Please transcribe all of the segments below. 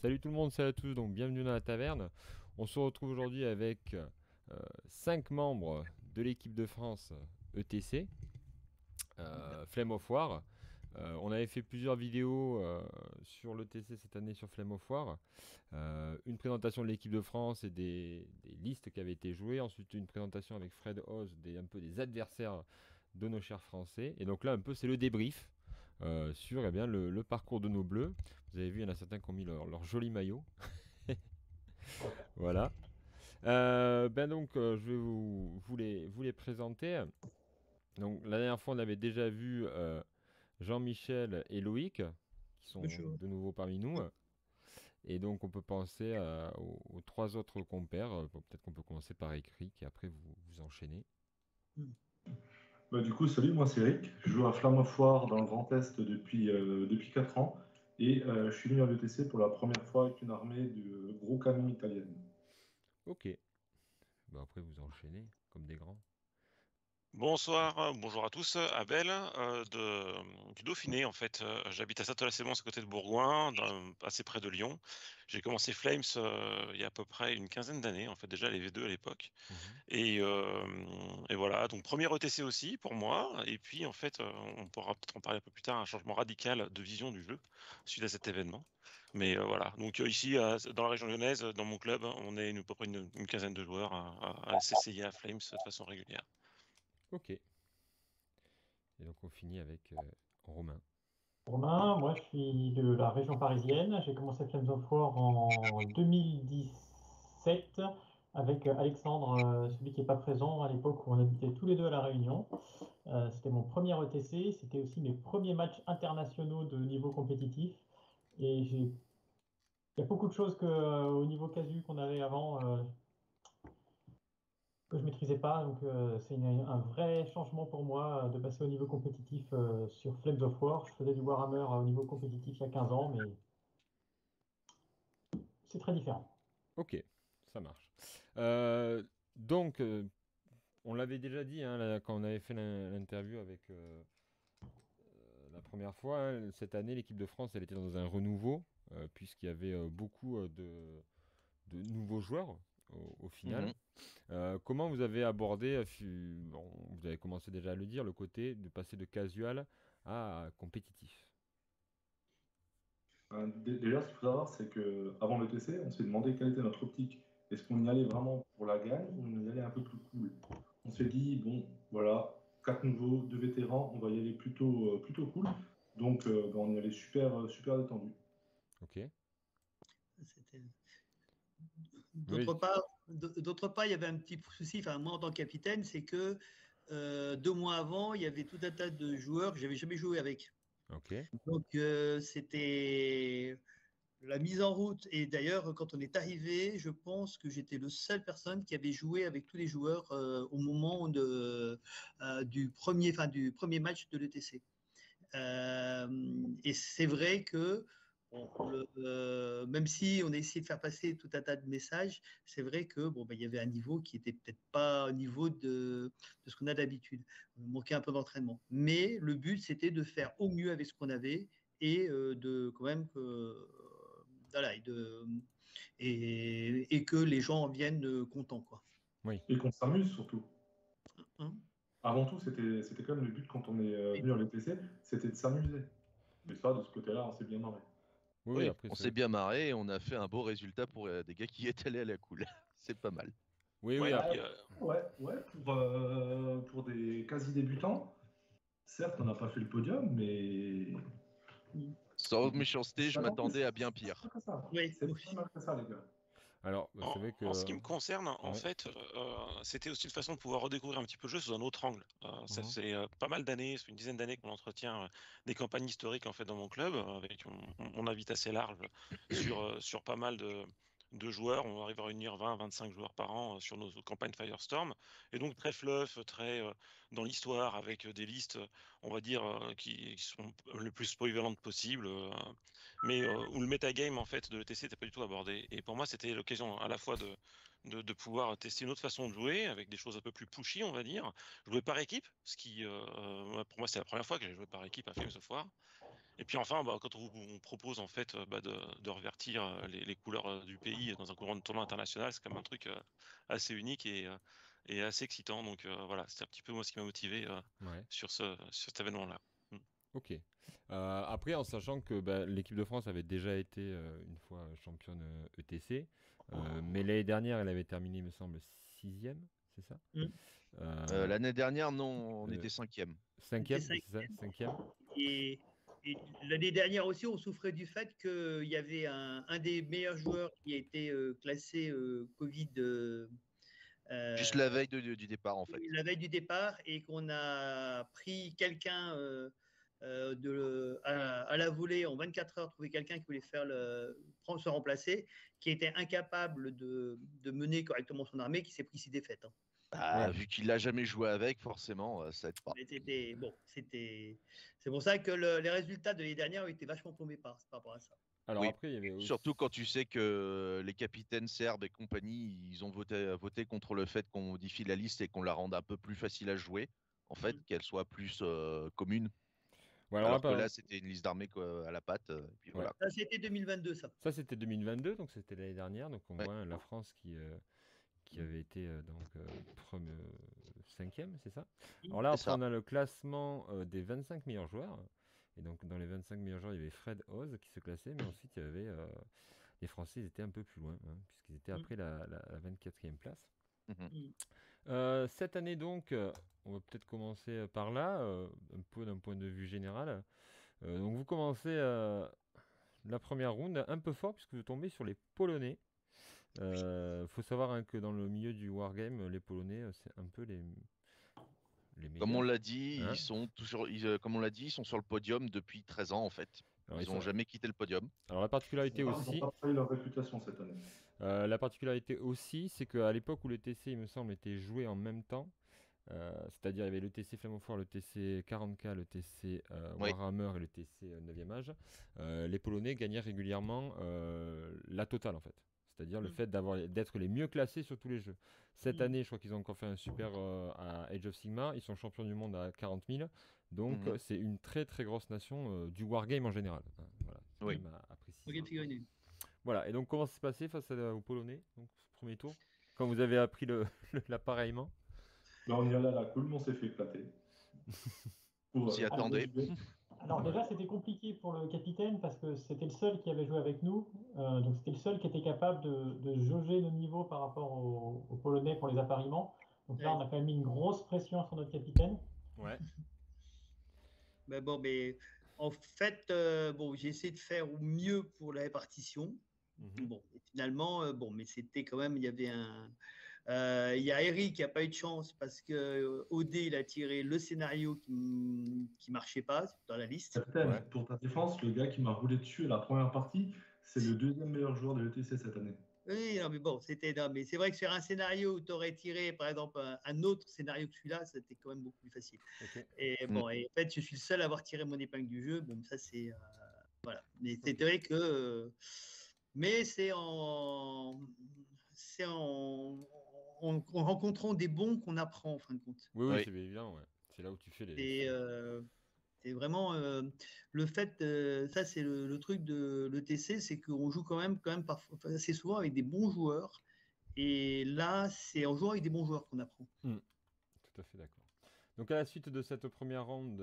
Salut tout le monde, salut à tous, donc bienvenue dans la taverne. On se retrouve aujourd'hui avec 5 membres de l'équipe de France ETC, Flame of War. On avait fait plusieurs vidéos sur l'ETC cette année sur Flame of War. Une présentation de l'équipe de France et des listes qui avaient été jouées. Ensuite une présentation avec Fred Oz, un peu des adversaires de nos chers Français. Et donc là un peu c'est le débrief sur eh bien, le parcours de nos bleus. Vous avez vu, il y en a certains qui ont mis leur joli maillot. Voilà. Je vais vous les présenter. Donc, la dernière fois, on avait déjà vu Jean-Michel et Loïc, qui sont Bonjour. de nouveau parmi nous. Et donc, on peut penser aux trois autres compères. Bon, peut-être qu'on peut commencer par Écrit, et après vous enchaînez. Bah, du coup, salut, moi c'est Eric. Je joue à Flamme of War dans le Grand Est depuis 4 ans. Et je suis venu à l'ETC pour la première fois avec une armée de gros canons italiennes. Ok. Bah, après, vous enchaînez, comme des grands. Bonsoir, bonjour à tous. Abel, du Dauphiné en fait. J'habite à Saint-Olas-et-Mons à côté de Bourgoin, assez près de Lyon. J'ai commencé Flames il y a à peu près une quinzaine d'années, en fait déjà les V2 à l'époque. Mhm. Et voilà, donc premier ETC aussi pour moi. Et puis en fait, on pourra peut-être en parler un peu plus tard, un changement radical de vision du jeu suite à cet événement. Mais voilà, donc ici dans la région lyonnaise, dans mon club, on est à peu près une quinzaine de joueurs à s'essayer à Flames de façon régulière. Ok. Et donc, on finit avec Romain. Romain, moi je suis de la région parisienne. J'ai commencé Flames of War en 2017 avec Alexandre, celui qui n'est pas présent à l'époque où on habitait tous les deux à La Réunion. C'était mon premier ETC, c'était aussi mes premiers matchs internationaux de niveau compétitif. Et il y a beaucoup de choses au niveau casu qu'on avait avant que je maîtrisais pas. Donc c'est un vrai changement pour moi de passer au niveau compétitif sur Flames of War. Je faisais du Warhammer au niveau compétitif il y a 15 ans, mais c'est très différent. Ok, ça marche. Euh, donc, on l'avait déjà dit hein, quand on avait fait l'interview avec la première fois, hein, cette année, l'équipe de France, elle était dans un renouveau, puisqu'il y avait beaucoup de nouveaux joueurs au final. Mhm. Comment vous avez abordé, bon, vous avez commencé déjà à le dire, le côté de passer de casual à compétitif? Déjà, ce qu'il faut savoir, c'est qu'avant l'ETC, on s'est demandé quelle était notre optique. Est-ce qu'on y allait vraiment pour la gagne ou on y allait un peu plus cool? On s'est dit, bon, voilà, 4 nouveaux, 2 vétérans, on va y aller plutôt cool. Donc, on y allait super détendu. Ok. C'était- Oui. D'autre part, il y avait un petit souci, enfin moi en tant que capitaine, c'est que 2 mois avant, il y avait tout un tas de joueurs que j'avais jamais joué avec. Ok. Donc c'était la mise en route. Et d'ailleurs, quand on est arrivé, je pense que j'étais le seul personne qui avait joué avec tous les joueurs au moment du premier match de l'ETC. Et c'est vrai que même si on a essayé de faire passer tout un tas de messages, c'est vrai que bon, ben, il y avait un niveau qui était peut-être pas au niveau de ce qu'on a d'habitude. On manquait un peu d'entraînement. Mais le but, c'était de faire au mieux avec ce qu'on avait et de quand même que voilà, et que les gens en viennent contents, quoi. Oui. Et qu'on s'amuse surtout. Hein. Avant tout, c'était quand même le but quand on est venu à l'ETC, c'était de s'amuser. Et ça, de ce côté-là, on s'est bien marré. Oui, oui, Oui, après, on c'est s'est vrai. bien marré et on a fait un beau résultat pour des gars qui étaient allés à la cool. C'est pas mal. Oui, oui, Ouais, après. puis Ah, ouais, pour des quasi-débutants, certes, on n'a pas fait le podium, mais Sans méchanceté, je c'est pas m'attendais à bien c'est pas pire. mal que ça. Oui, C'est pas oui. mal que ça, les gars. Alors, En, c'est vrai en ce que. qui me concerne, en Ouais. fait, c'était aussi une façon de pouvoir redécouvrir un petit peu le jeu sous un autre angle. Ça Mhm. fait pas mal d'années, c'est une dizaine d'années qu'on entretient des campagnes historiques en fait dans mon club, avec on invite assez large sur pas mal de joueurs. On arrive à réunir 20-25 joueurs par an sur nos campagnes Firestorm, et donc très fluff, très dans l'histoire, avec des listes, on va dire, qui sont le plus polyvalentes possible. Mais où le metagame en fait de l'ETC n'était pas du tout abordé. Et pour moi, c'était l'occasion à la fois de pouvoir tester une autre façon de jouer avec des choses un peu plus pushy, on va dire. Jouer par équipe, pour moi, c'était la première fois que j'ai joué par équipe à Flames of War. Et puis enfin, quand on propose en fait de revertir les couleurs du pays dans un tournoi international, c'est quand même un truc assez unique et assez excitant. Donc voilà, c'est un petit peu moi ce qui m'a motivé Ouais. sur cet événement-là. Mm. Ok. Après, en sachant que l'équipe de France avait déjà été une fois championne ETC, mais l'année dernière, elle avait terminé, il me semble, sixième, c'est ça? Mm. L'année dernière, non, on euh, était cinquième. Cinquième, C'était c'est ça? Cinquième? Et, et l'année dernière aussi, on souffrait du fait qu'il y avait un des meilleurs joueurs qui a été classé Covid Juste euh, la veille du départ, en fait. la veille du départ et qu'on a pris quelqu'un à la volée en 24 heures, trouver quelqu'un qui voulait se remplacer, qui était incapable de mener correctement son armée, qui s'est pris 6 défaites. Hein. Ouais. Vu qu'il l'a jamais joué avec, forcément, ça aide pas. Mais c'est pour ça que les résultats de l'année dernière ont été vachement plombés par rapport à ça. Alors Oui. après, il y avait aussi... Surtout quand tu sais que les capitaines serbes et compagnie, ils ont voté contre le fait qu'on modifie la liste et qu'on la rende un peu plus facile à jouer, en fait, qu'elle soit plus commune. Ouais, alors Alors que là, là, c'était une liste d'armées à la patte. Et puis voilà. Ça, c'était 2022, ça. ça, c'était 2022, donc c'était l'année dernière. Donc on Ouais. voit la France qui avait été cinquième, c'est ça? Alors là, C'est après, ça. on a le classement des 25 meilleurs joueurs. Et donc, dans les 25 meilleurs joueurs, il y avait Fred Oz qui se classait, mais ensuite, il y avait les Français, ils étaient un peu plus loin, hein, puisqu'ils étaient après la 24e place. Mhm. Cette année, donc, on va peut-être commencer par là, un peu d'un point de vue général. Donc, vous commencez la première round un peu fort, puisque vous tombez sur les Polonais. Faut savoir hein, que dans le milieu du wargame, les Polonais, c'est un peu les Comme on meilleurs. l'a dit, Hein. ils sont toujours, comme on l'a dit, ils sont sur le podium depuis 13 ans en fait. Alors, Ils n'ont jamais quitté le podium. Alors la particularité Ils n'ont aussi, pas trahi leur réputation cette année. c'est qu'à l'époque où le TC, il me semble, était joué en même temps, c'est-à-dire il y avait le TC Flame of War, le TC 40K, le TC Oui. Warhammer et le TC 9e âge, les Polonais gagnaient régulièrement la totale en fait. C'est-à-dire le fait d'être les mieux classés sur tous les jeux. Cette année, je crois qu'ils ont encore fait un super à Age of Sigmar. Ils sont champions du monde à 40 000. Donc, c'est une très très grosse nation du wargame en général. Hein, voilà, c'est Oui. quand même à préciser. Voilà, et donc comment ça s'est passé face aux Polonais, donc, ce premier tour, quand vous avez appris l'appareillement? Là, on y allait à la cool, mais on s'est fait éclater. On s'y attendait. Alors déjà, c'était compliqué pour le capitaine parce que c'était le seul qui avait joué avec nous. Donc c'était le seul qui était capable de jauger le niveau par rapport aux Polonais pour les appariements. Donc là, on a quand même mis une grosse pression sur notre capitaine. Ouais. Mais bon, mais en fait, j'ai essayé de faire au mieux pour la répartition. Bon, et finalement, mais c'était quand même, il y avait il y a Eric qui n'a pas eu de chance parce que OD il a tiré le scénario qui marchait pas dans la liste. Capitaine, pour ta défense, le gars qui m'a roulé dessus à la première partie, c'est le deuxième meilleur joueur de l'ETC cette année. Oui, non, mais bon, mais c'est vrai que sur un scénario où tu aurais tiré, par exemple, un autre scénario que celui-là, c'était quand même beaucoup plus facile. Okay. Et bon, et en fait, je suis le seul à avoir tiré mon épingle du jeu. Bon, ça, c'est. Voilà. Mais c'est vrai que. Mais c'est en rencontrant des bons qu'on apprend, en fin de compte. Oui, c'est évident, ouais. C'est là où tu fais les. C'est vraiment le fait, ça c'est le truc de l'ETC, c'est qu'on joue quand même parfois, assez souvent avec des bons joueurs. Et là, c'est en jouant avec des bons joueurs qu'on apprend. Tout à fait d'accord. Donc à la suite de cette première ronde,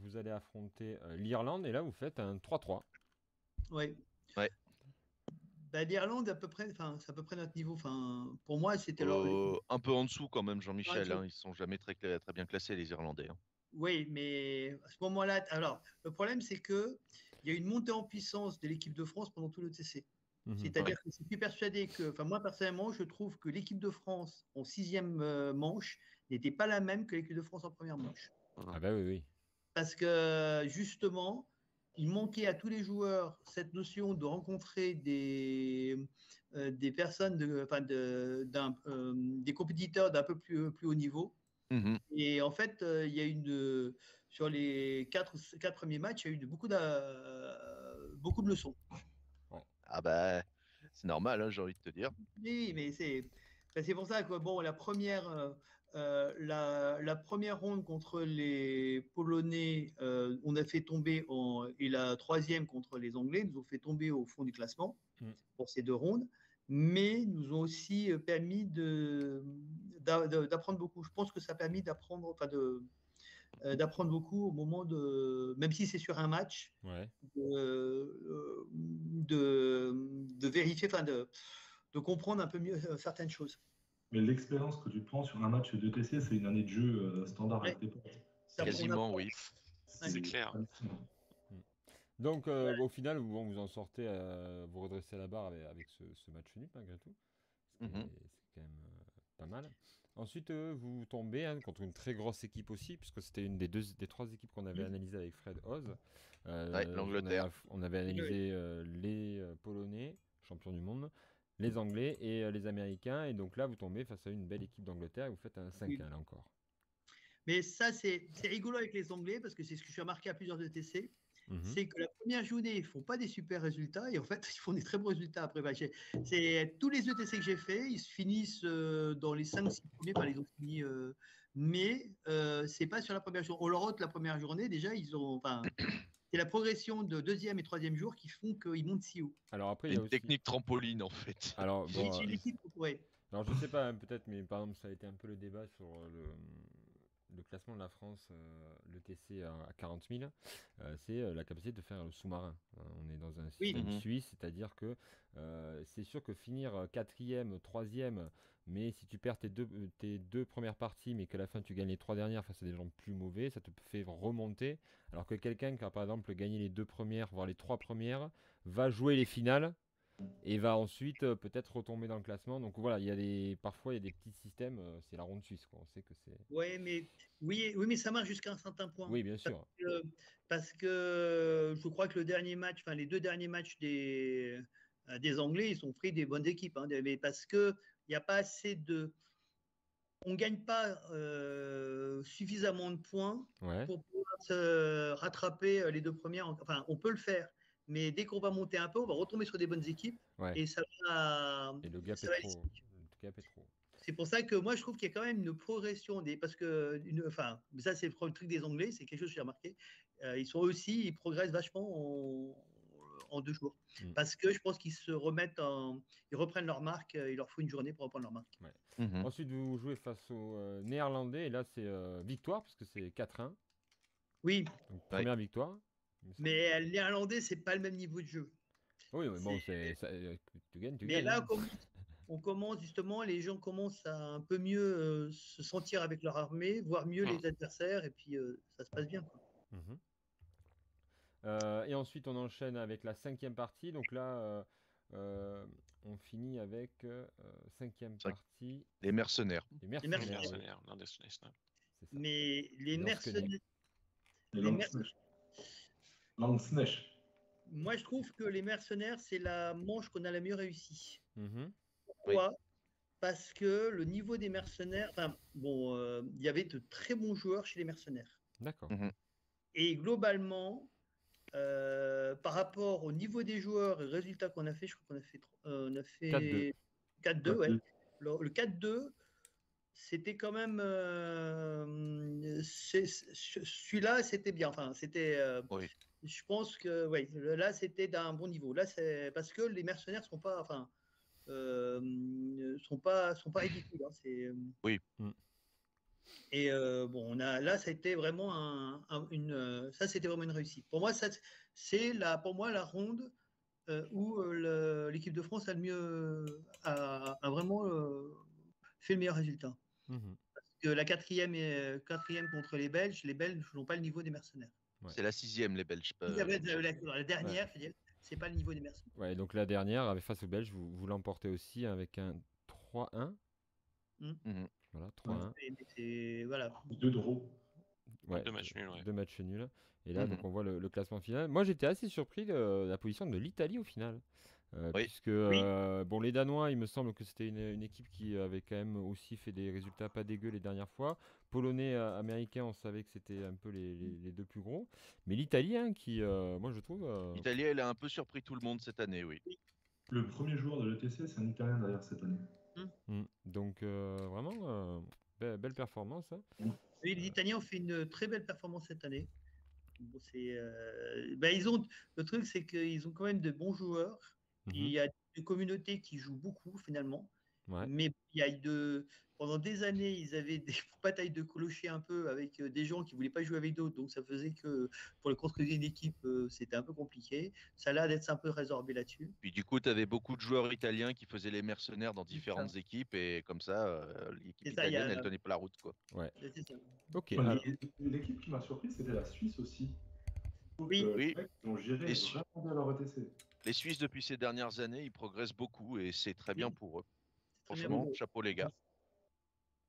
vous allez affronter l'Irlande et là vous faites un 3-3. Ouais. L'Irlande, à peu près, c'est à peu près notre niveau. Pour moi, c'était un peu en dessous quand même, Jean-Michel. Hein, ils sont jamais très bien classés, les Irlandais. Hein. Oui, mais à ce moment-là, alors le problème, c'est que il y a une montée en puissance de l'équipe de France pendant tout le TC. C'est-à-dire que je suis persuadé que, moi personnellement, je trouve que l'équipe de France en 6e manche n'était pas la même que l'équipe de France en première manche. Ah bah oui. Parce que justement, il manquait à tous les joueurs cette notion de rencontrer des personnes, des compétiteurs d'un peu plus haut niveau. Et en fait, il y a sur les 4 premiers matchs, il y a eu beaucoup de leçons. Ouais. Ah bah, c'est normal, hein, j'ai envie de te dire. Oui, mais c'est pour ça que bon, la première, la première ronde contre les Polonais, on a fait tomber, et la troisième contre les Anglais, nous ont fait tomber au fond du classement pour ces 2 rondes, mais nous ont aussi permis d'apprendre beaucoup. Je pense que ça a permis d'apprendre, enfin d'apprendre beaucoup au moment de, même si c'est sur un match, Ouais. de vérifier, enfin de comprendre un peu mieux certaines choses. Mais l'expérience que tu prends sur un match de TC, c'est une année de jeu standard avec tes potes. Quasiment, oui. C'est clair. hallucinant. Donc, au final, vous en sortez, vous redressez la barre avec ce match nul, malgré tout. C'est Mhm. quand même pas mal. Ensuite, vous tombez contre une très grosse équipe aussi, puisque c'était une des 3 équipes qu'on avait analysées avec Fred Oz. l'Angleterre. On avait analysé les Polonais, champions du monde, les Anglais et les Américains. Et donc là, vous tombez face à une belle équipe d'Angleterre et vous faites un 5-1 là encore. Mais ça, c'est rigolo avec les Anglais, parce que c'est ce que je suis remarqué à plusieurs ETC. C'est que la première journée, ils font pas des super résultats et en fait, ils font des très bons résultats après. C'est tous les ETC que j'ai fait, ils se finissent dans les 5-6 premiers, enfin, ils ont fini, mais c'est pas sur la première journée. On leur ôte la première journée, déjà, c'est la progression de 2e et 3e jour qui font qu'ils montent si haut. Alors après, C'est il y a une aussi technique trampoline, en fait. Alors, bon, C'est une équipe, ouais. alors je sais pas, hein, peut-être, mais par exemple, ça a été un peu le débat sur le classement de la France, le TC à 40 000, c'est la capacité de faire le sous-marin. On est dans un système Mhm. suisse, c'est-à-dire que c'est sûr que finir 4e, 3e, mais si tu perds tes 2 premières parties, mais qu'à la fin tu gagnes les 3 dernières face à des gens plus mauvais, ça te fait remonter. Alors que quelqu'un qui a par exemple gagné les 2 premières, voire les 3 premières, va jouer les finales et va ensuite peut-être retomber dans le classement. Donc voilà, parfois il y a des petits systèmes, c'est la ronde suisse, quoi. On sait que c'est. Ouais, mais oui, mais ça marche jusqu'à un certain point. Oui, bien sûr. Parce que je crois que les 2 derniers matchs des Anglais, ils ont pris des bonnes équipes, hein, mais parce que il n'y a pas assez de, on gagne pas suffisamment de points Ouais. pour pouvoir se rattraper les 2 premières. Enfin, on peut le faire, mais dès qu'on va monter un peu, on va retomber sur des bonnes équipes Ouais. et ça va. Et le gap ça est va trop. Le gap est trop. C'est pour ça que moi, je trouve qu'il y a quand même une progression parce que, enfin, ça, c'est le truc des Anglais, c'est quelque chose que j'ai remarqué. Ils progressent vachement en 2 jours. Parce que je pense qu'ils se remettent ils reprennent leur marque, il leur faut une journée pour reprendre leur marque. Ouais. Mhm. Ensuite, vous jouez face aux Néerlandais, et là, c'est victoire, parce que c'est 4-1. Oui, Donc, première victoire. mais les Néerlandais, c'est pas le même niveau de jeu. Oui, mais bon, tu gagnes, Mais gagnes. là, Hein. on commence justement, les gens commencent à un peu mieux se sentir avec leur armée, voir mieux les adversaires, et puis ça se passe bien, quoi. Et ensuite, on enchaîne avec la 5e partie. Donc là, on finit avec 5e partie. Les mercenaires. Les mercenaires. C'est ça. Mais les mercenaires. Langsnech. Moi, je trouve que les mercenaires, c'est la manche qu'on a la mieux réussie. Oui. Pourquoi ? Parce que le niveau des mercenaires, enfin, bon, il y avait de très bons joueurs chez les mercenaires. D'accord. Et globalement, par rapport au niveau des joueurs et résultats qu'on a fait, je crois qu'on a fait 4-2, ouais. Le 4-2, c'était quand même. Celui-là, c'était bien. Enfin, c'était. Oui. Je pense que, ouais, là, c'était d'un bon niveau. Là, c'est parce que les mercenaires sont pas. Enfin, sont pas ridicules. Hein, oui. Et bon, là, c'était vraiment ça, c'était vraiment une réussite. Pour moi, c'est la ronde où l'équipe de France a vraiment fait le meilleur résultat. Parce que la quatrième contre les Belges n'ont pas le niveau des mercenaires. Ouais. C'est la 6e, les Belges. La dernière, ouais. C'est pas le niveau des mercenaires. Ouais, donc la dernière, face aux Belges, vous l'emportez aussi avec un 3-1. Voilà, 3-1. Voilà. 2 draws. Ouais, 2 matchs nuls. Ouais. 2 matchs nuls. Et là, donc on voit le classement final. Moi, j'étais assez surpris de la position de l'Italie au final. Puisque bon, les Danois, il me semble que c'était une équipe qui avait quand même aussi fait des résultats pas dégueux les dernières fois. Polonais, Américains, on savait que c'était un peu les 2 plus gros. Mais l'Italie, hein, qui, moi je trouve. L'Italie, elle a un peu surpris tout le monde cette année, oui. Le premier joueur de l'ETC, c'est un Italien d'ailleurs cette année. Donc vraiment, Belle performance. Hein. Et les Italiens ont fait une très belle performance cette année. Bon, le truc, c'est qu'ils ont quand même de bons joueurs. Il y a une communauté qui joue beaucoup finalement. Ouais. Mais pendant des années, ils avaient des batailles de clochers un peu avec des gens qui ne voulaient pas jouer avec d'autres. Donc ça faisait que pour le construire une équipe, c'était un peu compliqué. Ça a l'air d'être un peu résorbé là-dessus. Puis du coup, tu avais beaucoup de joueurs italiens qui faisaient les mercenaires dans différentes équipes et comme ça, l'équipe italienne, elle tenait pas la route, quoi. Ouais. C'est ça. Ok. Ouais, l'équipe qui m'a surpris, c'était la Suisse aussi. Oui. Les mecs, ils ont géré vraiment bien leur ETC. Les Suisses, depuis ces dernières années, ils progressent beaucoup et c'est très bien pour eux. Franchement, chapeau les gars.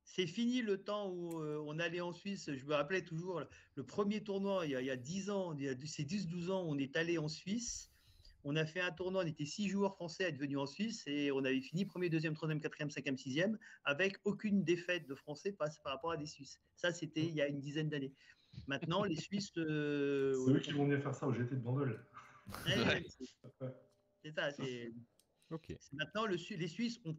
C'est fini le temps où on allait en Suisse. Je me rappelais toujours le premier tournoi il y a 10 ans, ces 10-12 ans, on est allé en Suisse. On a fait un tournoi, on était 6 joueurs français à être venus en Suisse et on avait fini premier, deuxième, troisième, quatrième, cinquième, sixième avec aucune défaite de Français par rapport à des Suisses. Ça, c'était il y a une dizaine d'années. Maintenant, les Suisses. C'est eux qui vont venir faire ça au GT de Bandol. C'est ça. Ok. Maintenant, les Suisses ont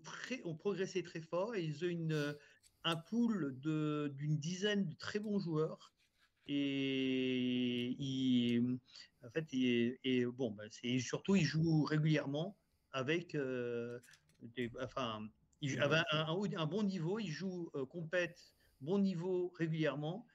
progressé très fort et ils ont un pool d'une dizaine de très bons joueurs. Et surtout, ils jouent régulièrement avec ils avaient un bon niveau, ils jouent compètent bon niveau régulièrement.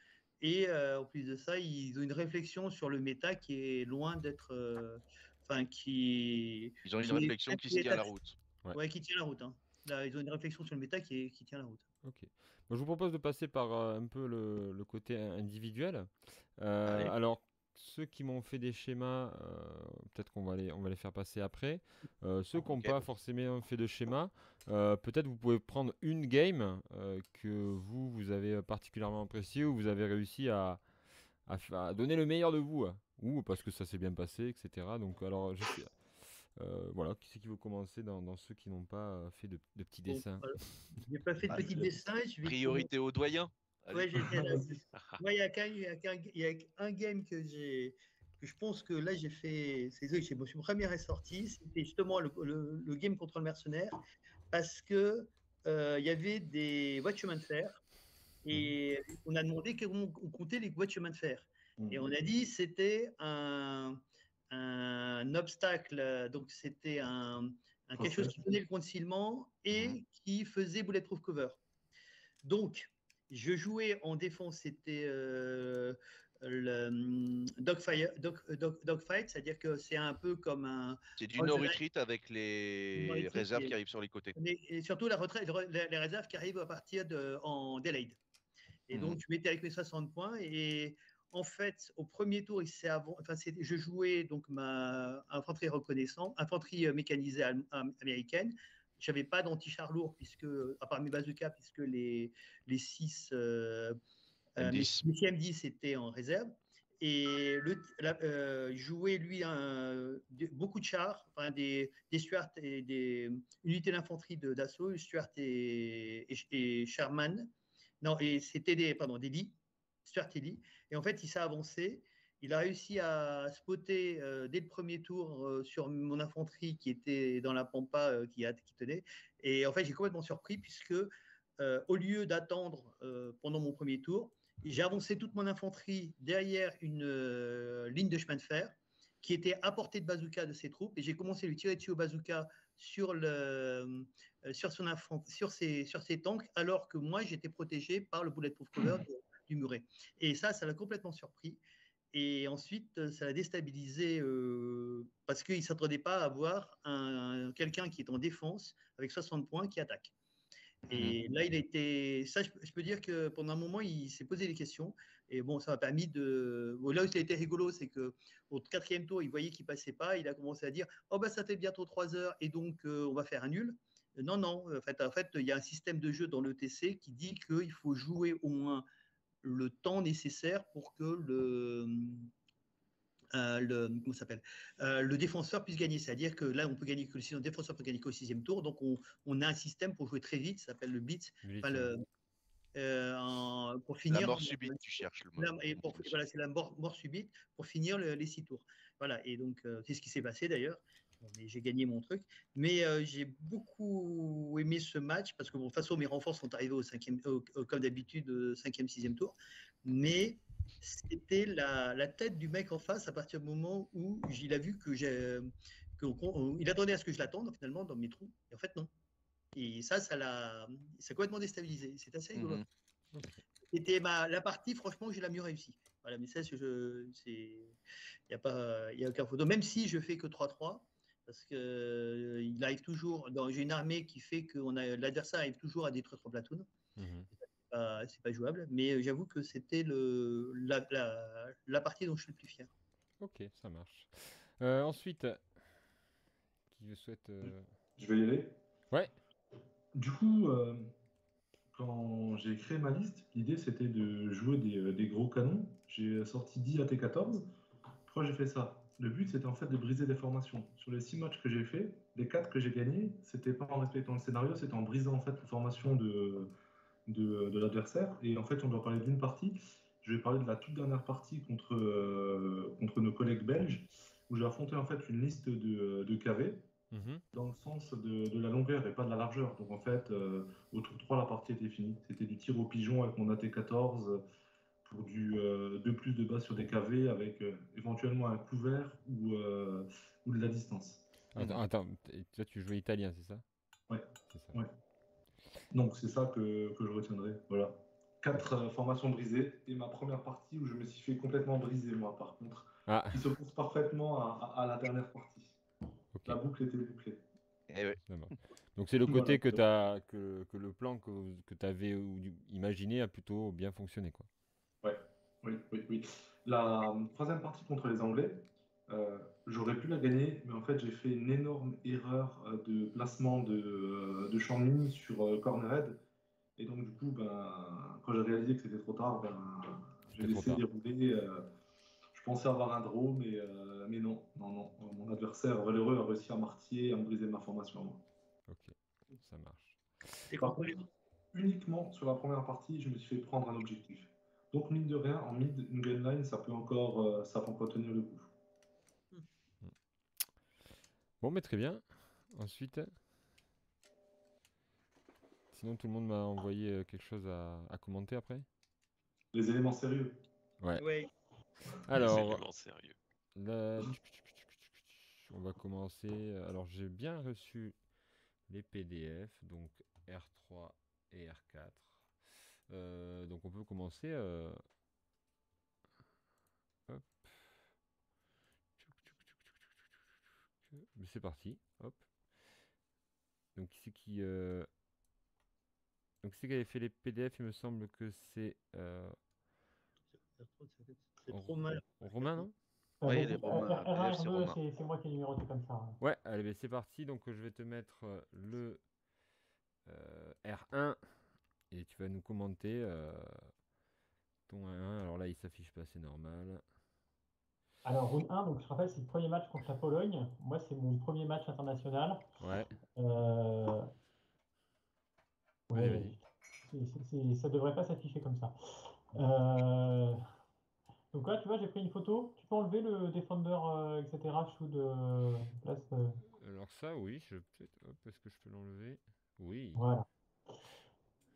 Et en plus de ça, ils ont une réflexion sur le méta qui est loin d'être. Ils ont une réflexion qui se tient la route. Ouais, qui tient la route. Hein. Là, ils ont une réflexion sur le méta qui tient la route. Ok. Bon, je vous propose de passer par un peu le côté individuel. Alors, ceux qui m'ont fait des schémas, peut-être qu'on va les faire passer après. Ceux qui n'ont pas forcément fait de schéma, peut-être vous pouvez prendre une game que vous avez particulièrement appréciée ou vous avez réussi à donner le meilleur de vous, ou parce que ça s'est bien passé, etc. Donc, alors, voilà, qui c'est qui veut commencer dans ceux qui n'ont pas fait de petits dessins? Je n'ai pas fait de petits dessins. Priorité aux doyens. Ouais, il y a un game que je pense que là j'ai fait. C'est mon premier est sorti. C'était justement le game contre le mercenaire parce que il y avait des voies de chemin de fer et on a demandé comment on comptait les voies de chemin de fer. Et on a dit c'était un obstacle, donc c'était quelque chose qui donnait le concealment et qui faisait bulletproof cover. Donc, je jouais en défense, c'était le dogfight, c'est-à-dire que c'est un peu comme un. C'est du no retreat avec les réserves qui arrivent sur les côtés. Et surtout les réserves qui arrivent à partir en delayed. Et donc, je m'étais avec mes 60 points et. En fait, au premier tour, je jouais donc ma infanterie mécanisée américaine. Je n'avais pas d'anti-char lourd, à part mes bazookas, puisque les 6 M10 étaient en réserve. Et il jouait, lui, beaucoup de chars, des Stuart et des unités d'infanterie d'assaut, Stuart et Sherman. Non, et c'était des Lee. Stuart et Lee. Et en fait, il s'est avancé. Il a réussi à spotter dès le premier tour sur mon infanterie qui était dans la pampa qui tenait. Et en fait, j'ai complètement surpris puisque au lieu d'attendre pendant mon premier tour, j'ai avancé toute mon infanterie derrière une ligne de chemin de fer qui était à portée de bazooka de ses troupes. Et j'ai commencé à lui tirer dessus au bazooka sur ses tanks, alors que moi, j'étais protégé par le bulletproof cover du muret. Et ça l'a complètement surpris. Et ensuite, ça l'a déstabilisé parce qu'il ne s'attendait pas à avoir quelqu'un qui est en défense avec 60 points qui attaque. Et là, il a été. Ça, je peux dire que pendant un moment, il s'est posé des questions. Et bon, ça m'a permis de. Bon, là où ça a été rigolo, c'est qu'au 4e tour, il voyait qu'il ne passait pas. Il a commencé à dire oh, bah, ça fait bientôt 3 heures et donc on va faire un nul. Non, non. En fait, il y a un système de jeu dans l'ETC qui dit qu'il faut jouer au moins le temps nécessaire pour que le défenseur puisse gagner. C'est-à-dire que là, on peut gagner que le défenseur peut gagner qu'au 6e tour. Donc, on a un système pour jouer très vite, ça s'appelle le blitz. Pour finir. La mort subite, tu cherches le mot. Voilà, c'est la mort subite pour finir les 6 tours. Voilà, et donc, c'est ce qui s'est passé d'ailleurs. mais j'ai gagné mon truc. Mais j'ai beaucoup aimé ce match parce que, bon, de toute façon, mes renforts sont arrivés comme d'habitude, 5e, 6e tour. Mais c'était la tête du mec en face à partir du moment où il a vu il attendait à ce que je l'attende finalement dans mes trous. Et en fait, non. Et ça l'a complètement déstabilisé. C'est assez rigolo. C'était la partie, franchement, j'ai la mieux réussi. Voilà, mais ça, il n'y a aucun photo. Même si je fais que 3-3, parce que il arrive toujours, j'ai une armée qui fait que l'adversaire arrive toujours à détruire 3 platoons. C'est pas jouable, mais j'avoue que c'était la partie dont je suis le plus fier. Ok, ça marche. Ensuite, qui souhaite... Je vais y aller. Ouais. Du coup, quand j'ai créé ma liste, l'idée c'était de jouer des gros canons. J'ai sorti 10 AT-14. Pourquoi j'ai fait ça? Le but c'était en fait de briser des formations. Sur les 6 matchs que j'ai fait, les 4 que j'ai gagnés, c'était pas en respectant le scénario, c'était en brisant en fait les formations de l'adversaire. Et en fait, on doit parler d'une partie. Je vais parler de la toute dernière partie contre nos collègues belges, où j'ai affronté en fait une liste de KV dans le sens de la longueur et pas de la largeur. Donc en fait, au tour 3, la partie était finie. C'était du tir au pigeon avec mon AT-14 pour du 2+ de base sur des KV avec éventuellement un couvert ou de la distance. Attends, toi tu jouais italien, c'est ça? Ouais. C'est ça. Ouais. Donc c'est ça que je retiendrai. Voilà. 4 formations brisées et ma première partie où je me suis fait complètement briser moi par contre, qui s'oppose parfaitement à la dernière partie. Okay. La boucle était bouclée. Ouais. Donc c'est le côté voilà, que le plan que tu avais imaginé a plutôt bien fonctionné, quoi. Ouais, oui. La 3e partie contre les Anglais, j'aurais pu la gagner, mais en fait j'ai fait une énorme erreur de placement de champ de mine sur Cornerhead. Et donc du coup, quand j'ai réalisé que c'était trop tard, j'ai laissé dérouler. Je pensais avoir un draw, mais non. Mon adversaire valeureux a réussi à m'artiller et à me briser ma formation. Moi. Ok, ça marche. Par contre, uniquement sur la première partie, je me suis fait prendre un objectif. Donc mine de rien, en mid, une gunline, ça peut encore tenir le coup. Bon, mais très bien. Ensuite, sinon tout le monde m'a envoyé quelque chose à commenter après. Les éléments sérieux. Ouais. Alors, les éléments sérieux. On va commencer. Alors, j'ai bien reçu les PDF, donc R3 et R4. Donc, on peut commencer. Hop. C'est parti. Hop. Donc, qui c'est qui avait fait les PDF? Il me semble que c'est. C'est trop mal. Romain, non? Oui, les Romains. R1, R2, c'est moi qui ai numéroté comme ça. Ouais, allez, c'est parti. Donc, je vais te mettre le R1 et tu vas nous commenter ton 1-1. Alors là, il s'affiche pas, c'est normal. Alors, round 1, donc je rappelle, c'est le premier match contre la Pologne. Moi, c'est mon premier match international. Ouais. Ça devrait pas s'afficher comme ça. Donc là, tu vois, j'ai pris une photo. Tu peux enlever le Defender, etc. sous de place. Alors ça, oui, est-ce que je peux l'enlever? Oui. Voilà.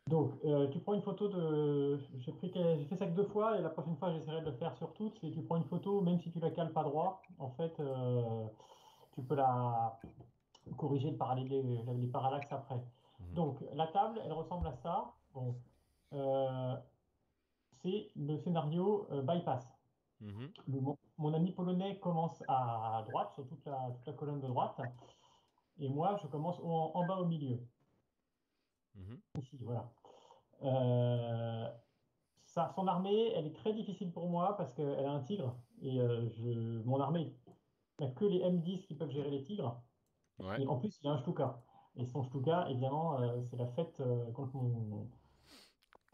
Donc, tu prends une photo de. J'ai fait ça que 2 fois et la prochaine fois, j'essaierai de le faire sur toutes. Et tu prends une photo, même si tu la cales pas droit, en fait, tu peux la corriger les parallaxes après. Donc, la table, elle ressemble à ça. Bon, c'est le scénario bypass. Mon ami polonais commence à droite, sur toute la colonne de droite, et moi, je commence en bas au milieu. Ici, voilà. Son armée, elle est très difficile pour moi parce qu'elle a un tigre, et mon armée n'a que les M10 qui peuvent gérer les tigres. Ouais. Et en plus, il y a un Stuka. Et son Stuka, évidemment, c'est la fête contre mon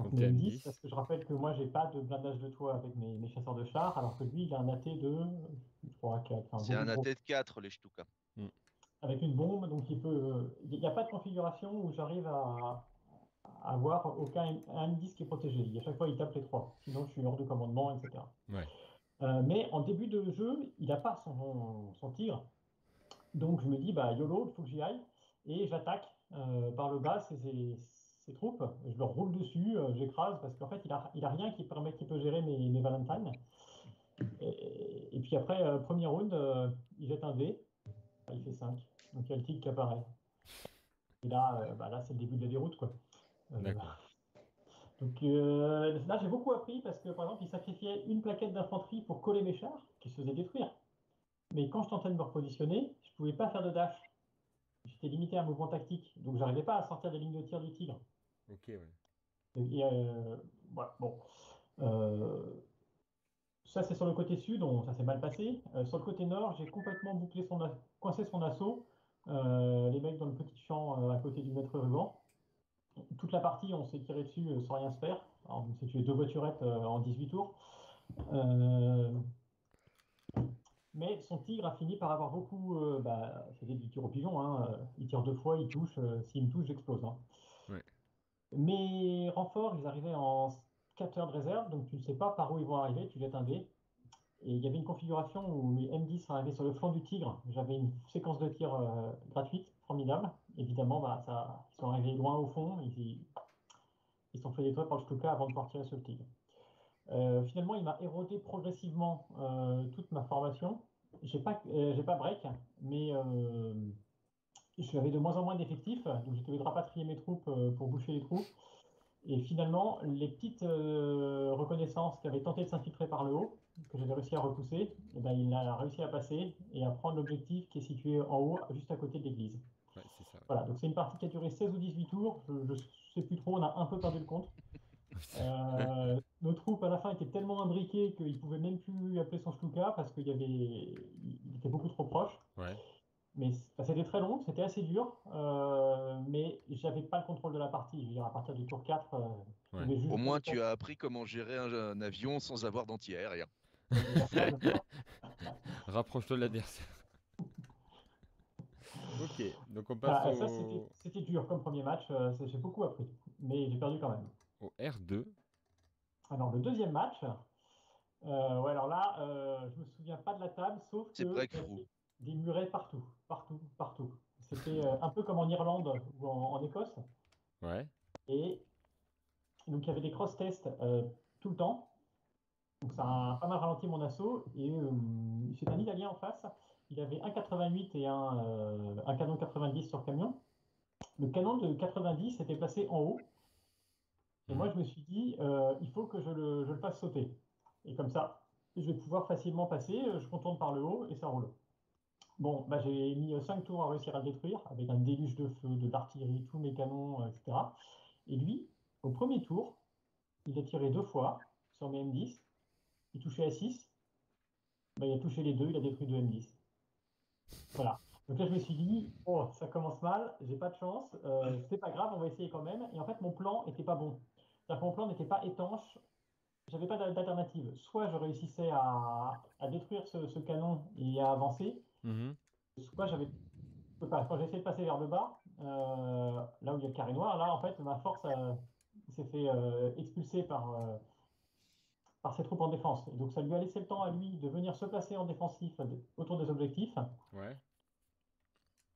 M10, parce que je rappelle que moi, j'ai pas de blindage de toit avec mes chasseurs de chars, alors que lui, il a un AT de 3, 4. Enfin, c'est un AT de 4, les Stuka. Avec une bombe, donc il n'y a pas de configuration où j'arrive à avoir aucun M10 qui est protégé. À chaque fois, il tape les 3. Sinon, je suis hors de commandement, etc. Ouais. Mais en début de jeu, il n'a pas son tigre. Donc je me dis, bah YOLO, il faut que j'y aille. Et j'attaque par le bas ses troupes. Je leur roule dessus, j'écrase, parce qu'en fait, il a rien qui permet qu'il peut gérer mes Valentines. Et puis après, premier round, il jette un dé, il fait 5. Donc il y a le tigre qui apparaît. Et là, là c'est le début de la déroute, quoi. D'accord. Donc là, j'ai beaucoup appris parce que, par exemple, il sacrifiait une plaquette d'infanterie pour coller mes chars, qui se faisaient détruire. Mais quand je tentais de me repositionner, je pouvais pas faire de dash. J'étais limité à un mouvement tactique, donc j'arrivais pas à sortir des lignes de tir du tigre. Ok, ouais. Et, voilà, bon. Euh, Ça, c'est sur le côté sud, ça s'est mal passé. Sur le côté nord, j'ai complètement coincé son assaut. Les mecs dans le petit champ à côté du maître ruban. Toute la partie, on s'est tiré dessus sans rien se faire. Alors, on s'est tué 2 voiturettes en 18 tours. Euh, Mais son tigre a fini par avoir beaucoup. C'était du tir au pigeon. Hein, il tire 2 fois, il touche. S'il me touche, j'explose. Hein. Ouais. Mes renforts, ils arrivaient en 4 heures de réserve, donc tu ne sais pas par où ils vont arriver, tu jettes un dé. Et il y avait une configuration où mes M10 arrivaient sur le flanc du tigre. J'avais une séquence de tir gratuite, formidable. Évidemment, ils sont arrivés loin au fond, ils sont fait détruire par le Stuka avant de pouvoir tirer sur le tigre. Finalement, il m'a érodé progressivement toute ma formation. J'ai pas break, mais j'avais de moins en moins d'effectifs, donc j'étais obligé de rapatrier mes troupes pour boucher les trous. Et finalement, les petites reconnaissances qui avaient tenté de s'infiltrer par le haut, que j'avais réussi à repousser, et ben, il a réussi à passer et à prendre l'objectif qui est situé en haut, juste à côté de l'église. Ouais, c'est ça. Voilà, donc c'est une partie qui a duré 16 ou 18 tours, je ne sais plus trop, on a un peu perdu le compte. Nos troupes à la fin étaient tellement imbriquées qu'il ne pouvait même plus appeler son Stuka parce qu'il était beaucoup trop proche. Ouais. Mais c'était très long, c'était assez dur, mais j'avais pas le contrôle de la partie. Je veux dire, à partir du tour 4, je Ouais. pouvais juste Au moins, jouer tu as appris comment gérer un avion sans avoir d'anti-aérien. Rapproche-toi de l'adversaire. Ok, donc on passe Ça, au c'était dur comme premier match, j'ai beaucoup appris, mais j'ai perdu quand même. R2. Alors, le deuxième match, ouais, alors là, je me souviens pas de la table, sauf C'est qu'il y breakthrough. avait des murets partout, partout, partout. C'était un peu comme en Irlande ou en Écosse. Ouais. Et donc, il y avait des cross-tests tout le temps. Donc, ça a pas mal ralenti mon assaut. Et c'est un Italien en face. Il avait un 88 et un canon 90 sur camion. Le canon de 90 était placé en haut. Et moi, je me suis dit, il faut que je le fasse sauter. Et comme ça, je vais pouvoir facilement passer. Je contourne par le haut et ça roule. Bon, bah, j'ai mis 5 tours à réussir à le détruire, avec un déluge de feu, de l'artillerie, tous mes canons, etc. Et lui, au premier tour, il a tiré 2 fois sur mes M10. Il touchait à 6. Bah, il a touché les deux, il a détruit 2 M10. Voilà. Donc là, je me suis dit, oh, ça commence mal, j'ai pas de chance, c'est pas grave, on va essayer quand même. Et en fait, mon plan était pas bon. C'est-à-dire que mon plan n'était pas étanche, j'avais pas d'alternative. Soit je réussissais à détruire ce canon et à avancer, soit j'avais pas. Quand j'ai essayé de passer vers le bas, là où il y a le carré noir, là, en fait, ma force s'est fait expulser par ses troupes en défense. Et donc, ça lui a laissé le temps à lui de venir se placer en défensif autour des objectifs. Ouais.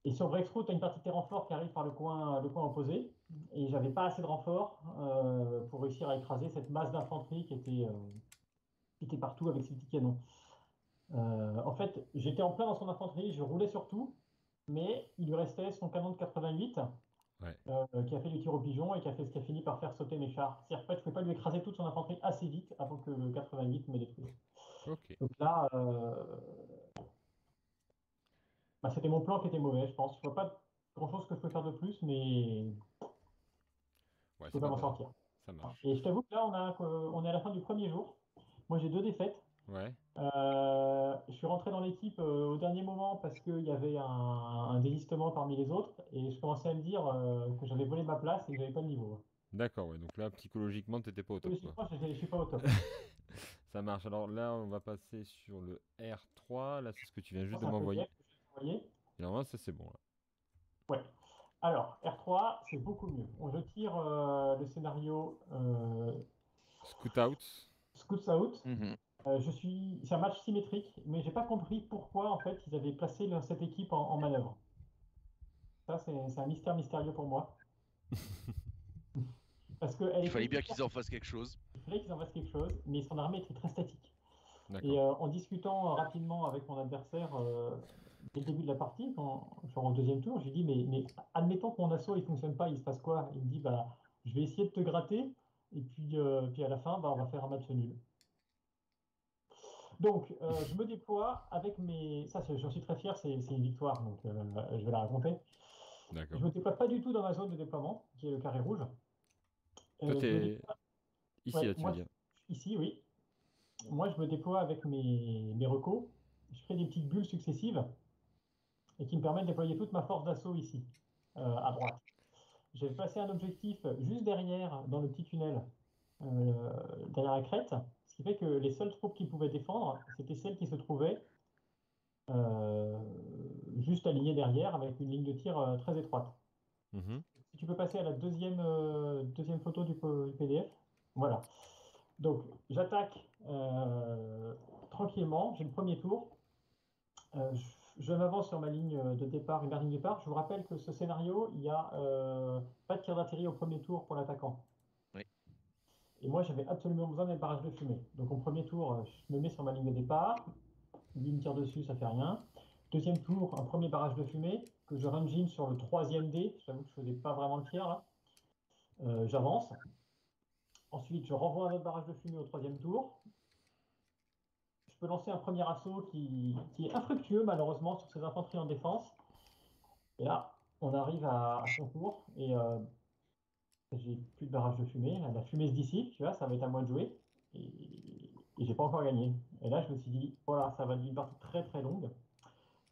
Et sur Breakthrough, tu as une partie de tes renforts qui arrive par le coin opposé. Et j'avais pas assez de renforts pour réussir à écraser cette masse d'infanterie qui était partout avec ses petits canons. En fait, j'étais en plein dans son infanterie, je roulais sur tout, mais il lui restait son canon de 88 Ouais. qui a fait du tir au pigeon et qui a fini par faire sauter mes chars. C'est-à-dire que je ne pouvais pas lui écraser toute son infanterie assez vite avant que le 88 me détruise. Ok. Donc là, c'était mon plan qui était mauvais, je pense. Je vois pas grand-chose que je peux faire de plus, mais Ouais, je peux c'est pas pas m'en grave. sortir. Ça marche. Et je t'avoue que là, on est à la fin du premier jour. Moi, j'ai 2 défaites. Ouais. Je suis rentré dans l'équipe au dernier moment parce qu'il y avait un désistement parmi les autres et je commençais à me dire que j'avais volé ma place et que j'avais pas le niveau. D'accord, ouais. Donc là, psychologiquement, t'étais pas au top, quoi. Psychologiquement, je suis pas au top. Ça marche. Alors là, on va passer sur le R3. Là, c'est ce que tu viens juste de C'est un m'envoyer. PDF que je t'ai envoyé. Et normalement, ça, c'est bon, là. Ouais. Alors, R3, c'est beaucoup mieux. Je tire le scénario Scoot out. Scouts Out. Mhm. C'est un match symétrique, mais j'ai pas compris pourquoi en fait ils avaient placé cette équipe en manœuvre. Ça, c'est un mystère mystérieux pour moi. Parce qu'elle Il était fallait bien hyper- qu'ils en fassent quelque chose. Il fallait qu'ils en fassent quelque chose, mais son armée était très statique. Et D'accord. en discutant rapidement avec mon adversaire dès le début de la partie, genre au deuxième tour, je lui dis mais admettons que mon assaut il fonctionne pas, il se passe quoi? Il me dit bah je vais essayer de te gratter et puis à la fin bah, on va faire un match nul. Donc je me déploie avec mes. Ça j'en suis très fier, c'est une victoire, donc je vais la raconter. Je D'accord. me déploie pas du tout dans ma zone de déploiement, qui est le carré rouge. Toi, Je me t'es déploie, ici, ouais, là, tu veux moi dire. ici oui. Moi je me déploie avec mes recos. Je fais des petites bulles successives et qui me permet de déployer toute ma force d'assaut ici, à droite. J'ai placé un objectif juste derrière, dans le petit tunnel, derrière la crête, ce qui fait que les seules troupes qui pouvaient défendre, c'était celles qui se trouvaient euh, juste alignées derrière, avec une ligne de tir très étroite. Mhm. Si tu peux passer à la deuxième photo du PDF. Voilà. Donc, j'attaque tranquillement, j'ai le premier tour. Je m'avance sur ma ligne de départ, une ligne de départ. Je vous rappelle que ce scénario, il n'y a pas de tir d'artillerie au premier tour pour l'attaquant. Oui. Et moi, j'avais absolument besoin d'un barrage de fumée. Donc, au premier tour, je me mets sur ma ligne de départ. Lui me tire dessus, ça fait rien. Deuxième tour, un premier barrage de fumée que je run sur le troisième dé. J'avoue que je ne faisais pas vraiment le tir là. J'avance. Ensuite, je renvoie un autre barrage de fumée au troisième tour. Je peux lancer un premier assaut qui est infructueux malheureusement sur ces infanteries en défense. Et là, on arrive à son tour et j'ai plus de barrage de fumée. La fumée se dissipe, tu vois, ça va être à moi de jouer. Et j'ai pas encore gagné. Et là, je me suis dit, voilà, ça va être une partie très très longue.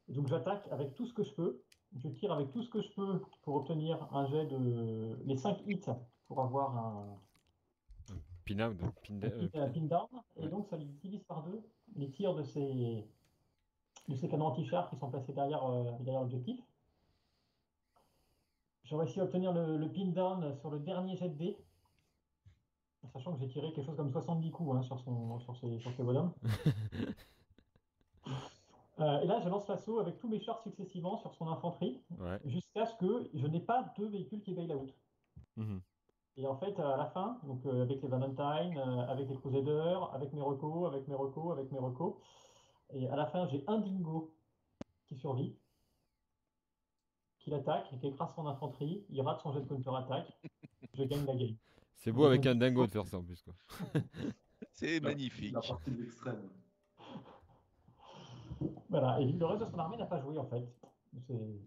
Et donc j'attaque avec tout ce que je peux. Je tire avec tout ce que je peux pour obtenir un jet de les 5 hits pour avoir Pin out, un pin down. Et ouais. donc ça lui divise par deux les tirs de ces canons anti-chars qui sont placés derrière l'objectif. J'ai réussi à obtenir le pin down sur le dernier jet de dés, sachant que j'ai tiré quelque chose comme 70 coups hein, sur ces bonhommes. Et là, je lance l'assaut avec tous mes chars successivement sur son infanterie, Ouais. jusqu'à ce que je n'ai pas deux véhicules qui bail out. Mhm. Et en fait, à la fin, donc avec les Valentine, avec les Crusaders, avec mes recos, avec mes recos, et à la fin, j'ai un dingo qui survit, qui l'attaque, qui écrase son infanterie, il rate son jet de counter-attaque, je gagne la game. C'est beau Et avec donc, un dingo de faire ça en plus, quoi. C'est La magnifique. partie de l'extrême. voilà. Et le reste de son armée n'a pas joué, en fait. C'est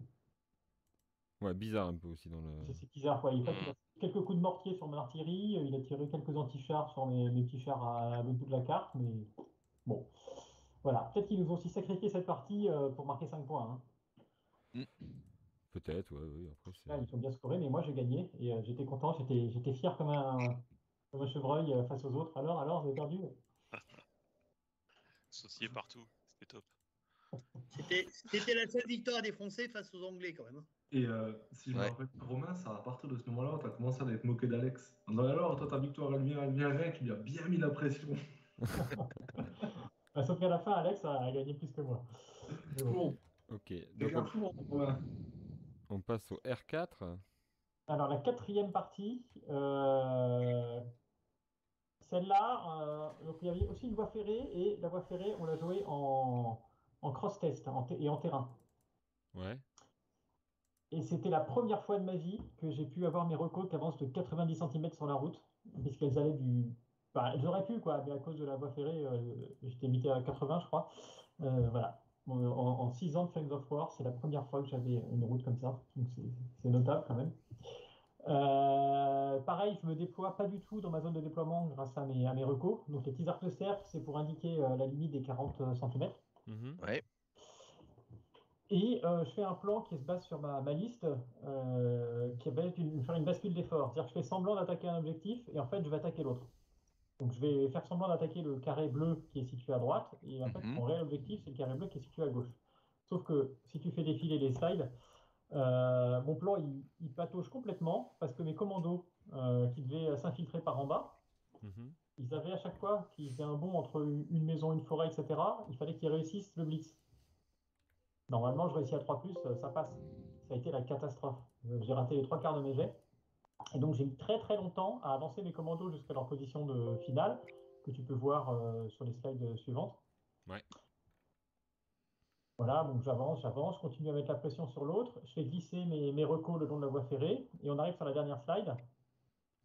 Ouais, bizarre un peu aussi dans le. c'est bizarre, quoi. Il a fait quelques coups de mortier sur mon artillerie, il a tiré quelques anti-chars sur mes petits chars à l'autre bout de la carte, mais bon. Voilà. Peut-être qu'ils nous ont aussi sacrifié cette partie pour marquer 5 points. Hein. Mm. Peut-être, ouais, oui, après c'est. Là, ils sont bien scorés, mais moi j'ai gagné et j'étais content, j'étais fier comme un chevreuil face aux autres. Alors, vous avez perdu? Saucier partout, c'était top. C'était la seule victoire des Français face aux Anglais quand même. Hein. Et si je me Ouais. rappelle, Romain, c'est à partir de ce moment-là, tu as commencé à être moqué d'Alex. En disant alors, toi, ta victoire, elle vient rien, qui lui a bien mis la pression. Bah, sauf qu'à la fin, Alex a gagné plus que moi. Mais bon. Bon, Ok, t'es donc qu'un fou, hein, Romain. on passe au R4. Alors, la quatrième partie, celle-là, donc il y avait aussi une voie ferrée et la voie ferrée, on l'a jouée en cross-test et en terrain. Ouais. Et c'était la première fois de ma vie que j'ai pu avoir mes recos qui avancent de 90 cm sur la route, puisqu'elles allaient du. Bah, elles auraient pu, quoi, mais à cause de la voie ferrée, j'étais limité à 80, je crois. Voilà. En 6 ans de Flames of War, c'est la première fois que j'avais une route comme ça. Donc c'est notable quand même. Pareil, je me déploie pas du tout dans ma zone de déploiement grâce à mes recos. Donc les petits arcs de cercle, c'est pour indiquer la limite des 40 cm. Mhm. Ouais. Et je fais un plan qui se base sur ma liste, qui va faire une bascule d'effort. C'est-à-dire que je fais semblant d'attaquer un objectif et en fait je vais attaquer l'autre. Donc je vais faire semblant d'attaquer le carré bleu qui est situé à droite et en fait Mhm. mon réel objectif c'est le carré bleu qui est situé à gauche. Sauf que si tu fais défiler les slides, mon plan il patauge complètement parce que mes commandos qui devaient s'infiltrer par en bas, Mhm. ils avaient à chaque fois qu'ils faisaient un bond entre une maison, une forêt, etc., il fallait qu'ils réussissent le blitz. Normalement, je réussis à 3+, ça passe. Ça a été la catastrophe. J'ai raté les 3/4 de mes jets. Et donc, j'ai mis très très longtemps à avancer mes commandos jusqu'à leur position de finale, que tu peux voir sur les slides suivantes. Ouais. Voilà, donc j'avance, je continue à mettre la pression sur l'autre, je fais glisser mes recos le long de la voie ferrée, et on arrive sur la dernière slide,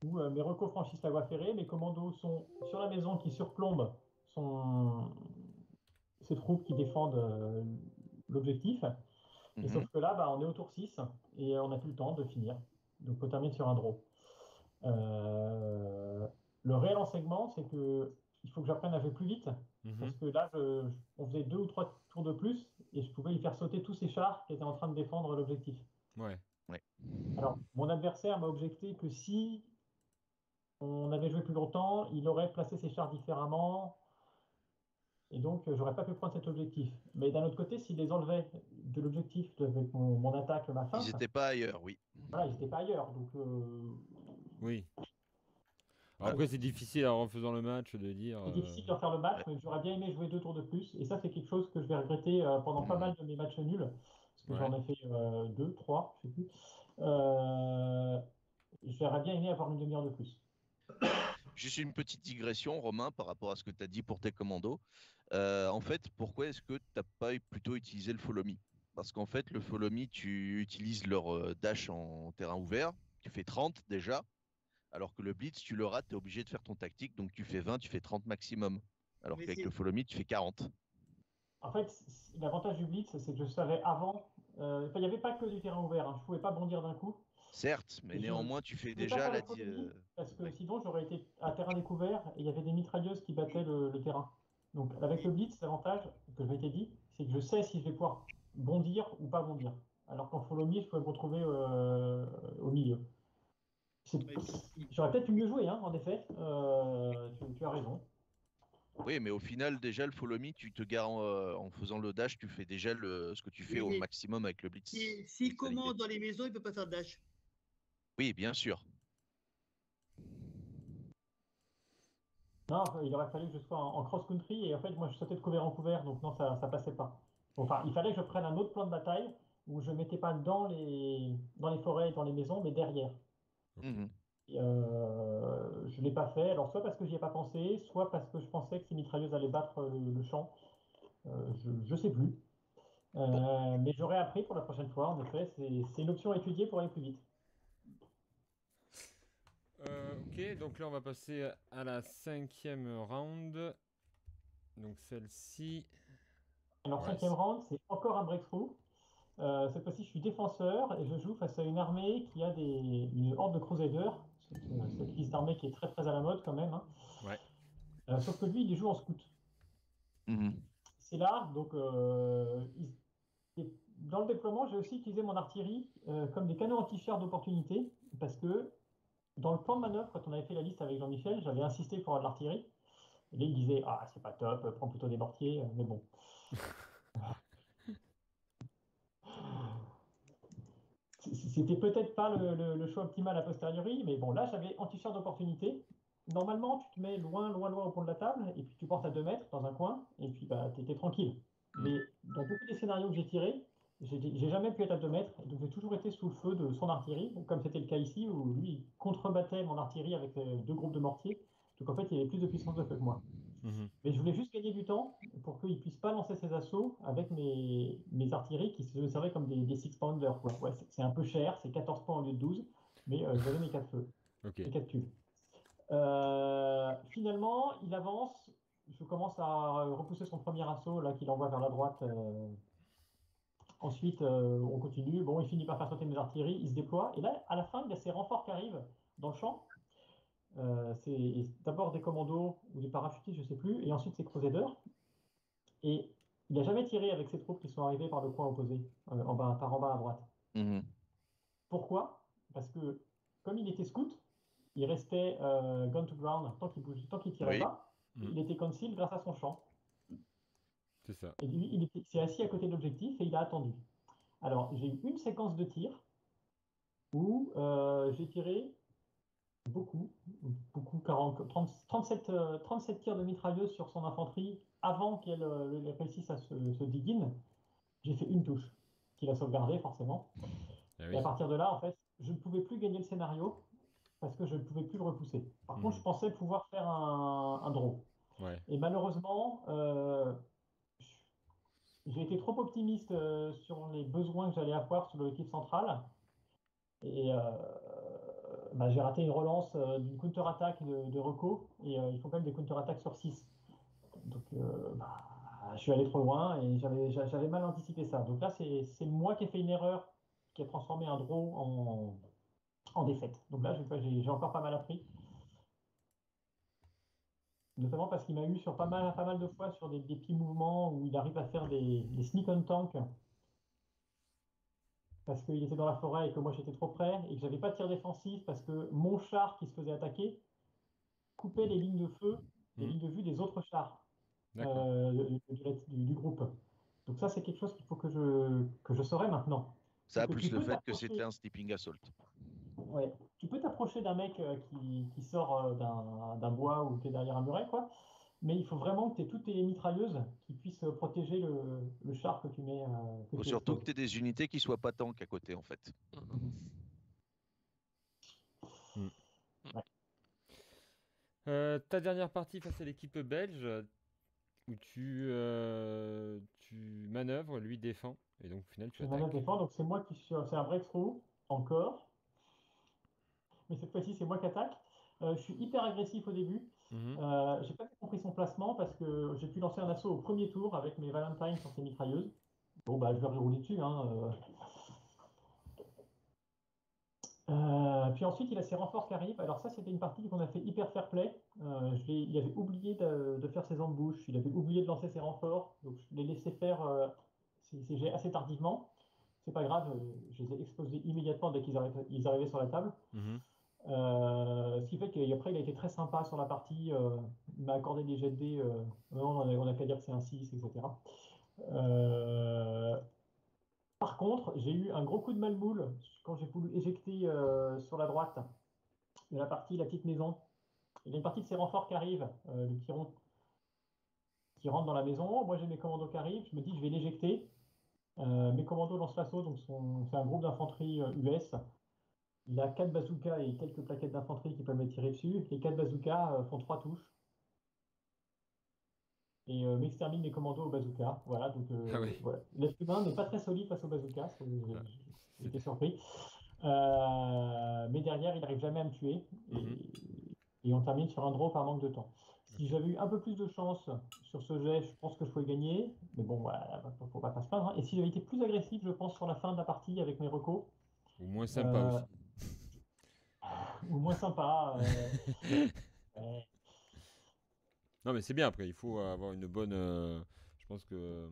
où mes recos franchissent la voie ferrée, mes commandos sont sur la maison qui surplombe ces troupes qui défendent l'objectif. Et sauf que là, on est au tour 6 et on n'a plus le temps de finir. Donc on termine sur un draw. Le réel enseignement, c'est que il faut que j'apprenne à jouer plus vite. Parce que là, on faisait 2 ou 3 tours de plus et je pouvais lui faire sauter tous ces chars qui étaient en train de défendre l'objectif. Ouais. Alors, mon adversaire m'a objecté que si on avait joué plus longtemps, il aurait placé ses chars différemment. Et donc, j'aurais pas pu prendre cet objectif. Mais d'un autre côté, s'il les enlevait de l'objectif avec mon attaque, ma feinte, Ils n'étaient pas ailleurs, oui. voilà, ils n'étaient pas ailleurs. Donc, Oui. Alors après, c'est difficile en faisant le match de dire. c'est difficile de refaire le match, mais j'aurais bien aimé jouer 2 tours de plus. Et ça, c'est quelque chose que je vais regretter pendant pas mal de mes matchs nuls. Parce que j'en ai fait 2, 3, je sais plus. J'aurais bien aimé avoir une demi-heure de plus. Juste une petite digression, Romain, par rapport à ce que tu as dit pour tes commandos. En fait, pourquoi est-ce que tu n'as pas plutôt utilisé le follow me? Parce qu'en fait, le follow me, tu utilises leur dash en terrain ouvert, tu fais 30 déjà, alors que le blitz, tu le rates, tu es obligé de faire ton tactique, donc tu fais 20, tu fais 30 maximum. Alors qu'avec le follow me, tu fais 40. En fait, l'avantage du blitz, c'est que je savais avant. Il n'y avait pas que du terrain ouvert, hein. Je ne pouvais pas bondir d'un coup. Certes, mais néanmoins, tu fais Je pouvais déjà pas la. faire l'économie, parce que sinon, j'aurais été à terrain découvert et il y avait des mitrailleuses qui battaient le terrain. Donc, avec le blitz, l'avantage que je m'étais dit, c'est que je sais si je vais pouvoir bondir ou pas bondir. Alors qu'en follow me, je pouvais me retrouver au milieu. J'aurais peut-être pu mieux jouer, hein, en effet. Tu as raison. Oui, mais au final, déjà, le follow me, tu te gares en faisant le dash, tu fais déjà ce que tu fais au maximum avec le blitz. S'il commande dans les maisons, il ne peut pas faire de dash. Oui, bien sûr. Non, il aurait fallu que je sois en cross-country et en fait, moi, je sautais de couvert en couvert, donc non, ça passait pas. Enfin, il fallait que je prenne un autre plan de bataille où je mettais pas dans les forêts et dans les maisons, mais derrière. Je l'ai pas fait, alors soit parce que j'y ai pas pensé, soit parce que je pensais que ces mitrailleuses allaient battre le champ. Je sais plus. Mais j'aurais appris pour la prochaine fois, en effet, c'est une option à étudier pour aller plus vite. Ok, donc là on va passer à la 5e round. Donc celle-ci. Alors 5e round, c'est encore un breakthrough. Cette fois-ci, je suis défenseur et je joue face à une armée qui a une horde de crusaders, cette liste d'armée qui est très très à la mode quand même. Hein. Ouais. Sauf que lui, il joue en scout. C'est là, donc dans le déploiement, j'ai aussi utilisé mon artillerie comme des canons anti-chars d'opportunité parce que dans le plan de manœuvre, quand on avait fait la liste avec Jean-Michel, j'avais insisté pour avoir de l'artillerie. Et là, il disait ah, c'est pas top, prends plutôt des mortiers, mais bon. C'était peut-être pas le choix optimal a posteriori, mais bon, là, j'avais anti-char d'opportunité. Normalement, tu te mets loin au fond de la table, et puis tu portes à 2 mètres dans un coin, et puis tu étais tranquille. Mais dans beaucoup des scénarios que j'ai tirés, j'ai jamais pu être à 2 mètres, donc j'ai toujours été sous le feu de son artillerie, comme c'était le cas ici, où lui il contrebattait mon artillerie avec 2 groupes de mortiers. Donc en fait, il avait plus de puissance de feu que moi. Mais je voulais juste gagner du temps pour qu'il ne puisse pas lancer ses assauts avec mes artilleries qui se servaient comme des six-pounder. Ouais, c'est un peu cher, c'est 14 points au lieu de 12, mais j'avais mes 4 feux, mes 4 tubes. Finalement, il avance. Je commence à repousser son premier assaut là qu'il envoie vers la droite. Ensuite, on continue. Bon, il finit par faire sauter mes artilleries, il se déploie. Et là, à la fin, il y a ces renforts qui arrivent dans le champ. C'est d'abord des commandos ou des parachutistes, je ne sais plus, et ensuite c'est Crusaders. Et il n'a jamais tiré avec ses troupes qui sont arrivées par le coin opposé, par en bas à droite. Pourquoi? Parce que comme il était scout, il restait gun to ground tant qu'il ne tirait pas. Il était concealed grâce à son champ. C'est ça. Et lui, il s'est assis à côté de l'objectif et il a attendu. Alors, j'ai eu une séquence de tir où j'ai tiré beaucoup, beaucoup, 37 tirs de mitrailleuse sur son infanterie avant qu'elle réussisse à se digine. J'ai fait une touche, qu'il a sauvegardée forcément. Ah Et oui. à partir de là, en fait, je ne pouvais plus gagner le scénario parce que je ne pouvais plus le repousser. Par contre, je pensais pouvoir faire un draw. Ouais. Et malheureusement, j'ai été trop optimiste sur les besoins que j'allais avoir sur l'équipe centrale. Et j'ai raté une relance d'une counter-attaque de Reco. Et il faut quand même des counter-attaques sur 6. Donc, je suis allé trop loin et j'avais mal anticipé ça. Donc là, c'est moi qui ai fait une erreur qui a transformé un draw en défaite. Donc là, j'ai encore pas mal appris. Notamment parce qu'il m'a eu sur pas mal de fois sur des petits mouvements où il arrive à faire des sneak on tank parce qu'il était dans la forêt et que moi j'étais trop près et que j'avais pas de tir défensif parce que mon char qui se faisait attaquer coupait les lignes de feu, les lignes de vue des autres chars D'accord. du groupe. Donc ça, c'est quelque chose qu'il faut que je saurais maintenant. Ça C'est a que plus tu le peux fait que c'était t'approcher, un sleeping assault. ouais, tu peux t'approcher d'un mec qui sort d'un bois ou qui est derrière un muret, quoi. Mais il faut vraiment que tu aies toutes tes mitrailleuses qui puissent protéger le char que tu mets, que Faut tu surtout exposes. que tu aies des unités qui soient pas tank à côté, en fait. Mm. Ouais. Ta dernière partie face à l'équipe belge, où tu manœuvres, lui défend, et donc au final Je tu fais manœuvre attaques. défense, donc c'est moi qui suis. C'est un breakthrough, encore. Mais cette fois-ci, c'est moi qui attaque. Je suis hyper agressif au début. Mhm. J'ai pas bien compris son placement parce que j'ai pu lancer un assaut au premier tour avec mes Valentine sur ses mitrailleuses. Bon, bah, je vais rouler dessus. Hein. Puis ensuite, il a ses renforts qui arrivent. Alors ça, c'était une partie qu'on a fait hyper fair play. Il avait oublié de faire ses embouches, il avait oublié de lancer ses renforts. Donc je l'ai laissé faire ses jets assez tardivement. C'est pas grave, je les ai explosés immédiatement dès ils arrivaient sur la table. Mhm. Ce qui fait qu'après, il a été très sympa sur la partie. Il m'a accordé des jets de dés. Non, on n'a qu'à dire que c'est un 6, etc. Euh, Par contre, j'ai eu un gros coup de malmoule quand j'ai voulu éjecter sur la droite de la petite maison. Il y a une partie de ses renforts qui arrivent, le Chiron, qui rentre dans la maison. Moi, j'ai mes commandos qui arrivent. Je me dis, je vais l'éjecter. Mes commandos lancent l'assaut, donc c'est un groupe d'infanterie US. Il a 4 bazookas et quelques plaquettes d'infanterie qui peuvent me tirer dessus. Les 4 bazookas font 3 touches. Et m'extermine mes commandos au bazooka. Voilà, donc Ah oui. voilà. L'être humain n'est pas très solide face au bazooka, Ah, j'ai été c'était- surpris. Mais derrière, il n'arrive jamais à me tuer. Mhm. Et on termine sur un draw par manque de temps. Si j'avais eu un peu plus de chance sur ce jet, je pense que je pouvais gagner. Mais bon, voilà, faut pas se plaindre. Hein. Et si j'avais été plus agressif, je pense, sur la fin de la partie avec mes recos, Ou moins sympa euh, aussi. ou moins sympa. Ouais. Non, mais c'est bien après, il faut avoir une bonne. Je pense que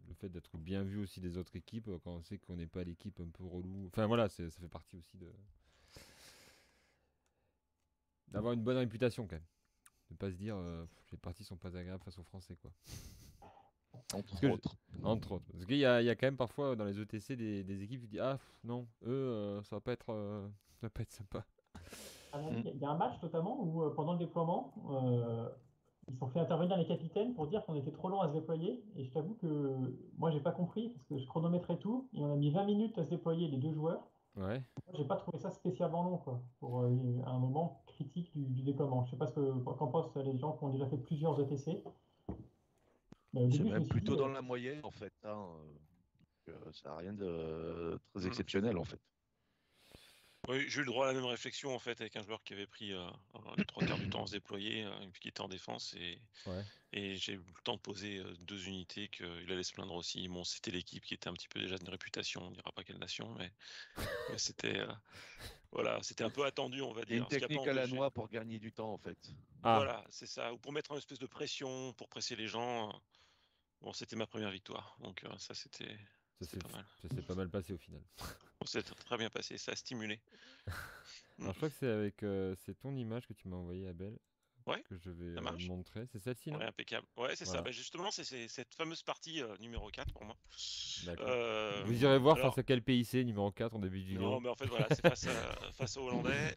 le fait d'être bien vu aussi des autres équipes, quand on sait qu'on n'est pas l'équipe un peu relou. Enfin voilà, ça fait partie aussi d'avoir une bonne réputation quand même. Ne pas se dire les parties sont pas agréables face aux Français quoi. Entre Que je- autres. Entre autres. Parce qu'il y a quand même parfois dans les ETC des équipes qui disent ah non, eux ça va pas être sympa. À mon avis, il y a un match notamment où pendant le déploiement, ils ont fait intervenir les capitaines pour dire qu'on était trop long à se déployer. Et je t'avoue que moi, j'ai pas compris parce que je chronométrais tout et on a mis 20 minutes à se déployer les deux joueurs. Ouais. Moi, j'ai pas trouvé ça spécialement long quoi, pour un moment critique du déploiement. Je sais pas ce qu'en pensent les gens qui ont déjà fait plusieurs ETC. Mais au C'est début, je me même suis dit, plutôt dans la moyenne, en fait. Hein. Ça n'a rien de très exceptionnel, en fait. Oui, j'ai eu le droit à la même réflexion en fait avec un joueur qui avait pris les trois quarts du temps à se déployer, et puis qui était en défense Ouais. et j'ai eu le temps de poser deux unités qu'il allait se plaindre aussi. Bon, c'était l'équipe qui était un petit peu déjà d'une réputation, on dira pas quelle nation, mais c'était voilà, c'était un peu attendu, on va Il y a une dire. Ce qui n'a pas technique à la empêché. noix pour gagner du temps, en fait. Ah, Voilà, c'est ça. Ou pour mettre une espèce de pression, pour presser les gens. Bon, c'était ma première victoire, donc ça ça c'était s'est pas mal. ça s'est pas mal passé au final. Bon, c'était très bien passé, ça a stimulé. Alors je crois que c'est ton image que tu m'as envoyé Abel. Ouais, que je vais ça marche. montrer. C'est celle-ci, non? Ouais, impeccable. Ouais, c'est ça. Voilà. Bah, justement, c'est cette fameuse partie numéro 4 pour moi. D'accord. Vous irez voir face Alors, à quel pays c'est, numéro 4 en début de non, vidéo. mais en fait, voilà, c'est face aux Hollandais.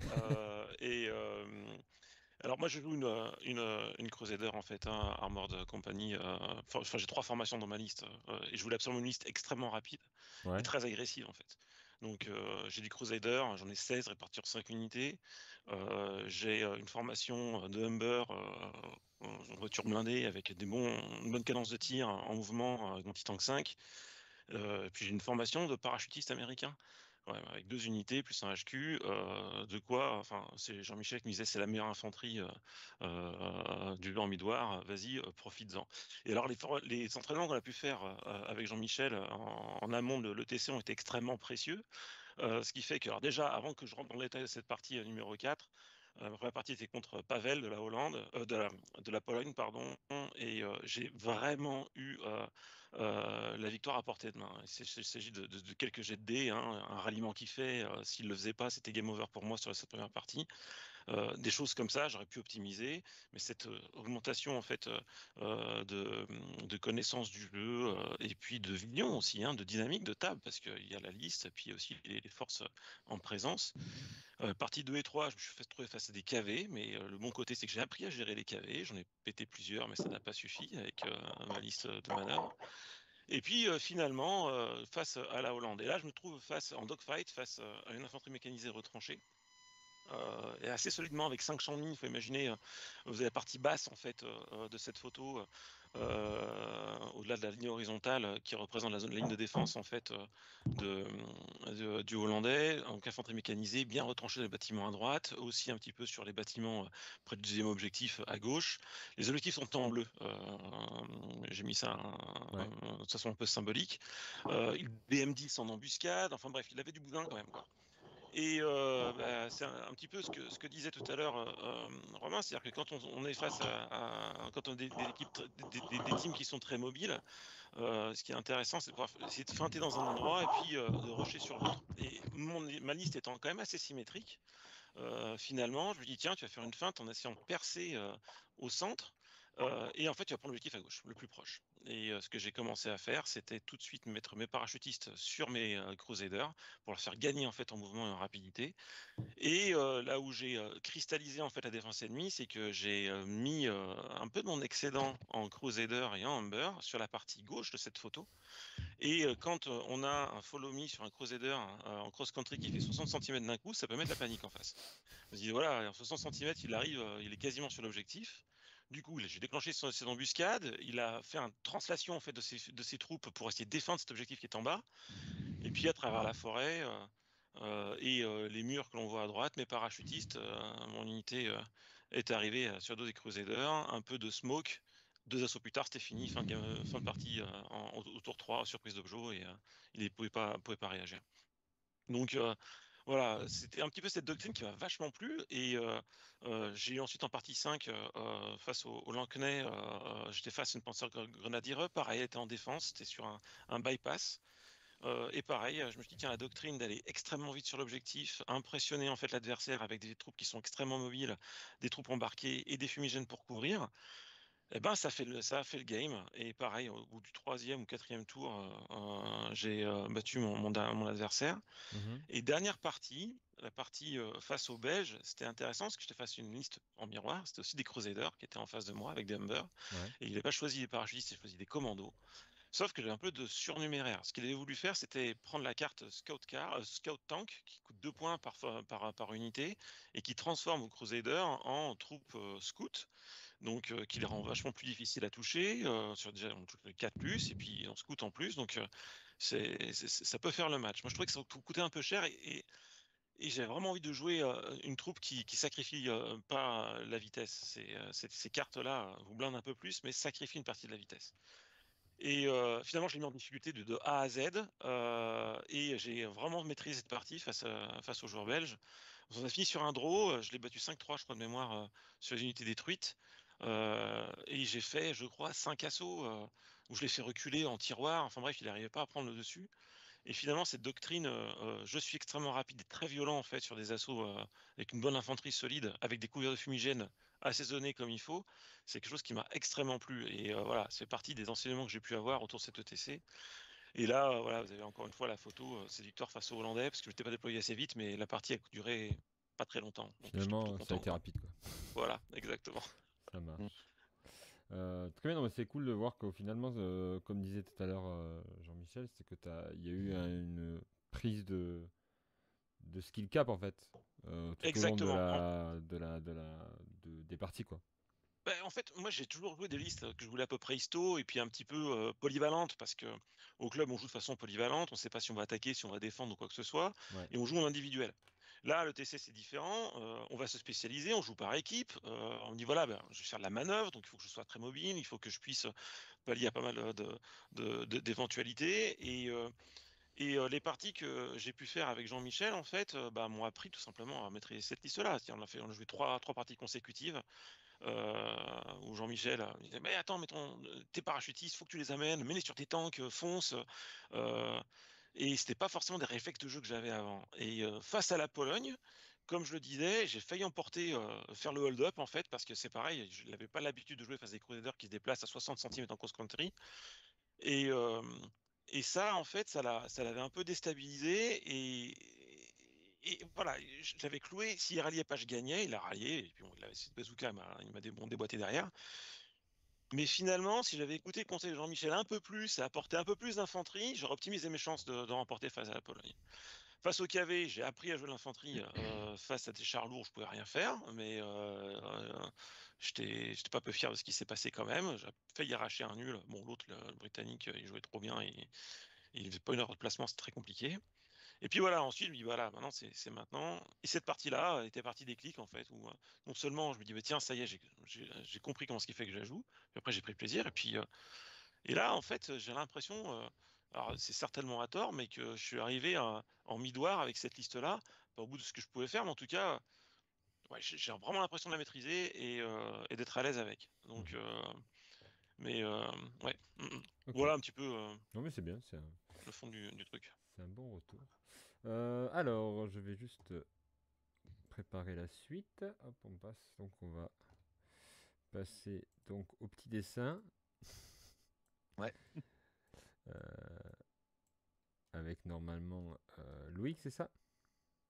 Alors, moi, je joue une Crusader, en fait, hein, Armored Company. Enfin, j'ai 3 formations dans ma liste. Et je voulais absolument une liste extrêmement rapide et Ouais. très agressive, en fait. Donc, j'ai du Crusader, j'en ai 16 répartis sur 5 unités. J'ai une formation de Humber, en voiture blindée, avec une bonne cadence de tir en mouvement, avec mon Titank 5. Puis j'ai une formation de parachutiste américain. Ouais, avec 2 unités plus un HQ, de quoi, enfin, c'est Jean-Michel qui me disait c'est la meilleure infanterie du en Midwar, vas-y, profites-en. Et alors les entraînements qu'on a pu faire avec Jean-Michel en amont de l'ETC ont été extrêmement précieux. Ce qui fait que, alors déjà, avant que je rentre dans le détail de cette partie numéro 4, ma première partie était contre Pavel de la Hollande, de la Pologne, pardon, et j'ai vraiment eu la victoire à portée de main. Il s'agit de quelques jets de dés, hein, un ralliement qui fait. S'il ne le faisait pas, c'était game over pour moi sur cette première partie. Des choses comme ça, j'aurais pu optimiser, mais cette augmentation en fait de connaissance du jeu et puis de vision aussi, hein, de dynamique de table, parce qu'il y a la liste, et puis aussi les forces en présence. Partie 2 et 3, je me suis fait trouver face à des KV, mais le bon côté, c'est que j'ai appris à gérer les KV. J'en ai pété plusieurs, mais ça n'a pas suffi avec ma liste de manœuvres. Et puis finalement, face à la Hollande. Et là, je me trouve en dogfight face à une infanterie mécanisée retranchée. Et assez solidement avec 5 champs de mines. Il faut imaginer, vous avez la partie basse en fait de cette photo, au-delà de la ligne horizontale qui représente la ligne de défense en fait du Hollandais. Donc infanterie mécanisée, bien retranchée dans les bâtiments à droite, aussi un petit peu sur les bâtiments près du deuxième objectif à gauche. Les objectifs sont en bleu. J'ai mis ça de façon un peu symbolique. BM10 en embuscade. Enfin bref, il avait du boudin quand même, quoi. Et c'est un petit peu ce que disait tout à l'heure Romain, c'est-à-dire que quand on est face quand on a des équipes, des teams qui sont très mobiles, ce qui est intéressant, c'est de pouvoir essayer de feinter dans un endroit et puis de rusher sur l'autre. Et ma liste étant quand même assez symétrique, finalement, je me dis tiens, tu vas faire une feinte en essayant de percer au centre. Et en fait, tu vas prendre l'objectif à gauche, le plus proche. Et ce que j'ai commencé à faire, c'était tout de suite mettre mes parachutistes sur mes Crusaders pour leur faire gagner en fait en mouvement et en rapidité. Et là où j'ai cristallisé en fait la défense ennemie, c'est que j'ai mis un peu de mon excédent en Crusader et en Humber sur la partie gauche de cette photo. Et quand on a un follow me sur un Crusader en cross-country qui fait 60 cm d'un coup, ça peut mettre la panique en face. On se dit voilà, en 60 cm, il arrive, il est quasiment sur l'objectif. Du coup, j'ai déclenché ses embuscades. Il a fait une translation en fait de ses troupes pour essayer de défendre cet objectif qui est en bas. Et puis à travers la forêt et les murs que l'on voit à droite, mes parachutistes, mon unité est arrivée sur dos des Crusaders, un peu de smoke. 2 assauts plus tard, c'était fini, fin de partie au tour 3, surprise d'Objo, et il ne pouvait pas réagir. Donc voilà, c'était un petit peu cette doctrine qui m'a vachement plu. Et j'ai eu ensuite en partie 5 face au Lankney, j'étais face à une Panzergrenadiere, pareil, elle était en défense, c'était sur un bypass. Et pareil, je me suis dit, tiens, la doctrine d'aller extrêmement vite sur l'objectif, impressionner en fait l'adversaire avec des troupes qui sont extrêmement mobiles, des troupes embarquées et des fumigènes pour couvrir, eh ben, ça a fait le game. Et pareil, au bout du 3e ou 4e tour, j'ai battu mon adversaire. Mhm. Et dernière partie, la partie face aux Belges, c'était intéressant parce que j'étais face à une liste en miroir. C'était aussi des Crusaders qui étaient en face de moi avec des Humber. Ouais. Et il n'avait pas choisi des parachutistes, il a choisi des commandos. Sauf que j'ai un peu de surnuméraire. Ce qu'il avait voulu faire, c'était prendre la carte Scout Tank, qui coûte 2 points par unité, et qui transforme vos Crusaders en troupes scout, donc qui les rend vachement plus difficiles à toucher, sur déjà on touche 4+, et puis en scout en plus, donc ça peut faire le match. Moi je trouvais que ça coûtait un peu cher, et j'avais vraiment envie de jouer une troupe qui sacrifie pas la vitesse. Ces cartes-là vous blindent un peu plus, mais sacrifient une partie de la vitesse. Et finalement, je l'ai mis en difficulté de A à Z. Et j'ai vraiment maîtrisé cette partie face aux joueurs belges. On a fini sur un draw. Je l'ai battu 5-3, je crois, de mémoire, sur les unités détruites. Et j'ai fait, je crois, 5 assauts où je l'ai fait reculer en tiroir. Enfin bref, il n'arrivait pas à prendre le dessus. Et finalement, cette doctrine, je suis extrêmement rapide et très violent en fait sur des assauts avec une bonne infanterie solide, avec des couverts de fumigène assaisonnés comme il faut, c'est quelque chose qui m'a extrêmement plu. Et voilà, c'est partie des enseignements que j'ai pu avoir autour de cette ETC. Et là, voilà, vous avez encore une fois la photo, c'est victoire face aux Hollandais, parce que je n'étais pas déployé assez vite, mais la partie a duré pas très longtemps. Donc j'étais plutôt Finalement, ça a content, été quoi. rapide, quoi. Voilà, exactement. Ça marche. Mm. Très bien, non, mais c'est cool de voir qu'au finalement, comme disait tout à l'heure Jean-Michel, c'est que il y a eu une prise de skill cap en fait, tout au long de Exactement. des parties, quoi. Ben, en fait, moi j'ai toujours joué des listes que je voulais à peu près histo et puis un petit peu polyvalentes parce que au club on joue de façon polyvalente, on ne sait pas si on va attaquer, si on va défendre ou quoi que ce soit, Ouais. et on joue en individuel. Là, le TC c'est différent, on va se spécialiser, on joue par équipe, on dit voilà, ben, je vais faire de la manœuvre, donc il faut que je sois très mobile, il faut que je puisse pallier à pas mal d'éventualités et les parties que j'ai pu faire avec Jean-Michel, en fait, bah, m'ont appris tout simplement à maîtriser cette liste-là. C'est-à-dire, on a joué trois parties consécutives où Jean-Michel me disait mais attends, tes parachutistes, faut que tu les amènes, mets-les sur tes tanks, fonce. Euh, et c'était pas forcément des réflexes de jeu que j'avais avant. Et face à la Pologne, comme je le disais, j'ai failli emporter, faire le hold-up en fait, parce que c'est pareil, je n'avais pas l'habitude de jouer face à des Crusaders qui se déplacent à 60 centimètres en cross-country. Et, euh, et ça, en fait, ça l'avait un peu déstabilisé. Et voilà, je l'avais cloué. S'il ralliait pas, je gagnais. Il a rallié. Et puis bon, il avait cette bazooka, il m'a déboîté derrière. Mais finalement, si j'avais écouté le conseil de Jean-Michel un peu plus, et apporté un peu plus d'infanterie, j'aurais optimisé mes chances de remporter face à la Pologne. Face au KV, j'ai appris à jouer l'infanterie. Face à des chars lourds, je pouvais rien faire, mais j'étais pas peu fier de ce qui s'est passé quand même. J'ai failli arracher un nul. Bon, l'autre, le Britannique, il jouait trop bien et il faisait pas une heure de placement, c'est très compliqué. Et puis voilà, ensuite, je me dis voilà, maintenant c'est maintenant. Et cette partie-là était partie des clics en fait, où non seulement je me dis bah, tiens, ça y est, j'ai compris comment ce qui fait que je la joue. Puis après, j'ai pris plaisir. Et là, en fait, j'ai l'impression, alors c'est certainement à tort, mais que je suis arrivé en midoir avec cette liste-là, pas au bout de ce que je pouvais faire, mais en tout cas, ouais, j'ai vraiment l'impression de la maîtriser et d'être à l'aise avec. Donc, mais ouais, Ok. voilà un petit peu Non, mais c'est bien, le fond du truc. c'est un bon retour. Alors, je vais juste préparer la suite. Hop, on passe. Donc, on va passer donc au petit dessin. Ouais. Avec normalement Loïc, c'est ça?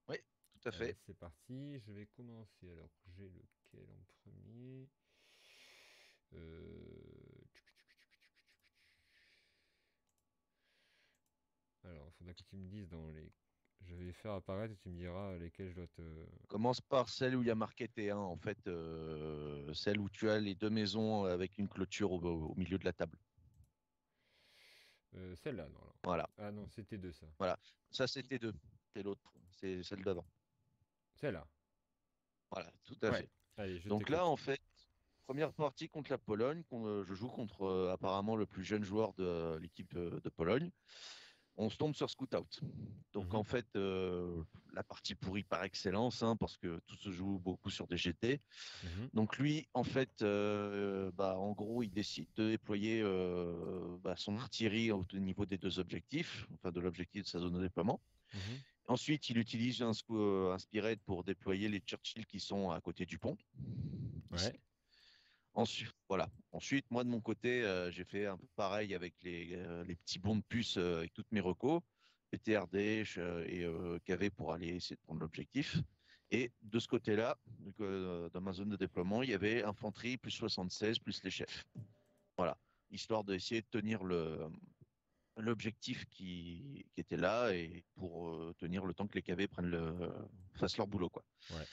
Oui, tout à fait. C'est parti. Je vais commencer. Alors, j'ai lequel en premier? Alors, il faudra que tu me dises dans les. Je vais faire apparaître et tu me diras lesquels je dois te. Commence par celle où il y a marqué T1, en fait, celle où tu as les deux maisons avec une clôture au milieu de la table. Celle-là, non. Alors. Voilà, Ah non, c'était deux, ça. voilà. Ça, c'était deux. C'est l'autre, c'est celle d'avant. Celle-là. Voilà, tout à Ouais. fait. Allez, je Donc t'écoute. là, en fait, première partie contre la Pologne, je joue contre apparemment le plus jeune joueur de l'équipe de Pologne. On se tombe sur Scout Out. Donc en fait, la partie pourrie par excellence, hein, parce que tout se joue beaucoup sur des GT. Donc lui, en fait, en gros, il décide de déployer son artillerie au niveau des deux objectifs, enfin de l'objectif de sa zone de déploiement. Ensuite, il utilise un Spirit pour déployer les Churchill qui sont à côté du pont. Ouais. Ensuite, voilà. Ensuite, moi de mon côté, j'ai fait un peu pareil avec les petits bons de puce avec toutes mes recos, PTRD et KV pour aller essayer de prendre l'objectif. Et de ce côté-là, dans ma zone de déploiement, il y avait infanterie plus 76 plus les chefs. Voilà, histoire d'essayer de tenir l'objectif qui était là et pour tenir le temps que les KV fassent leur boulot, quoi. Ouais.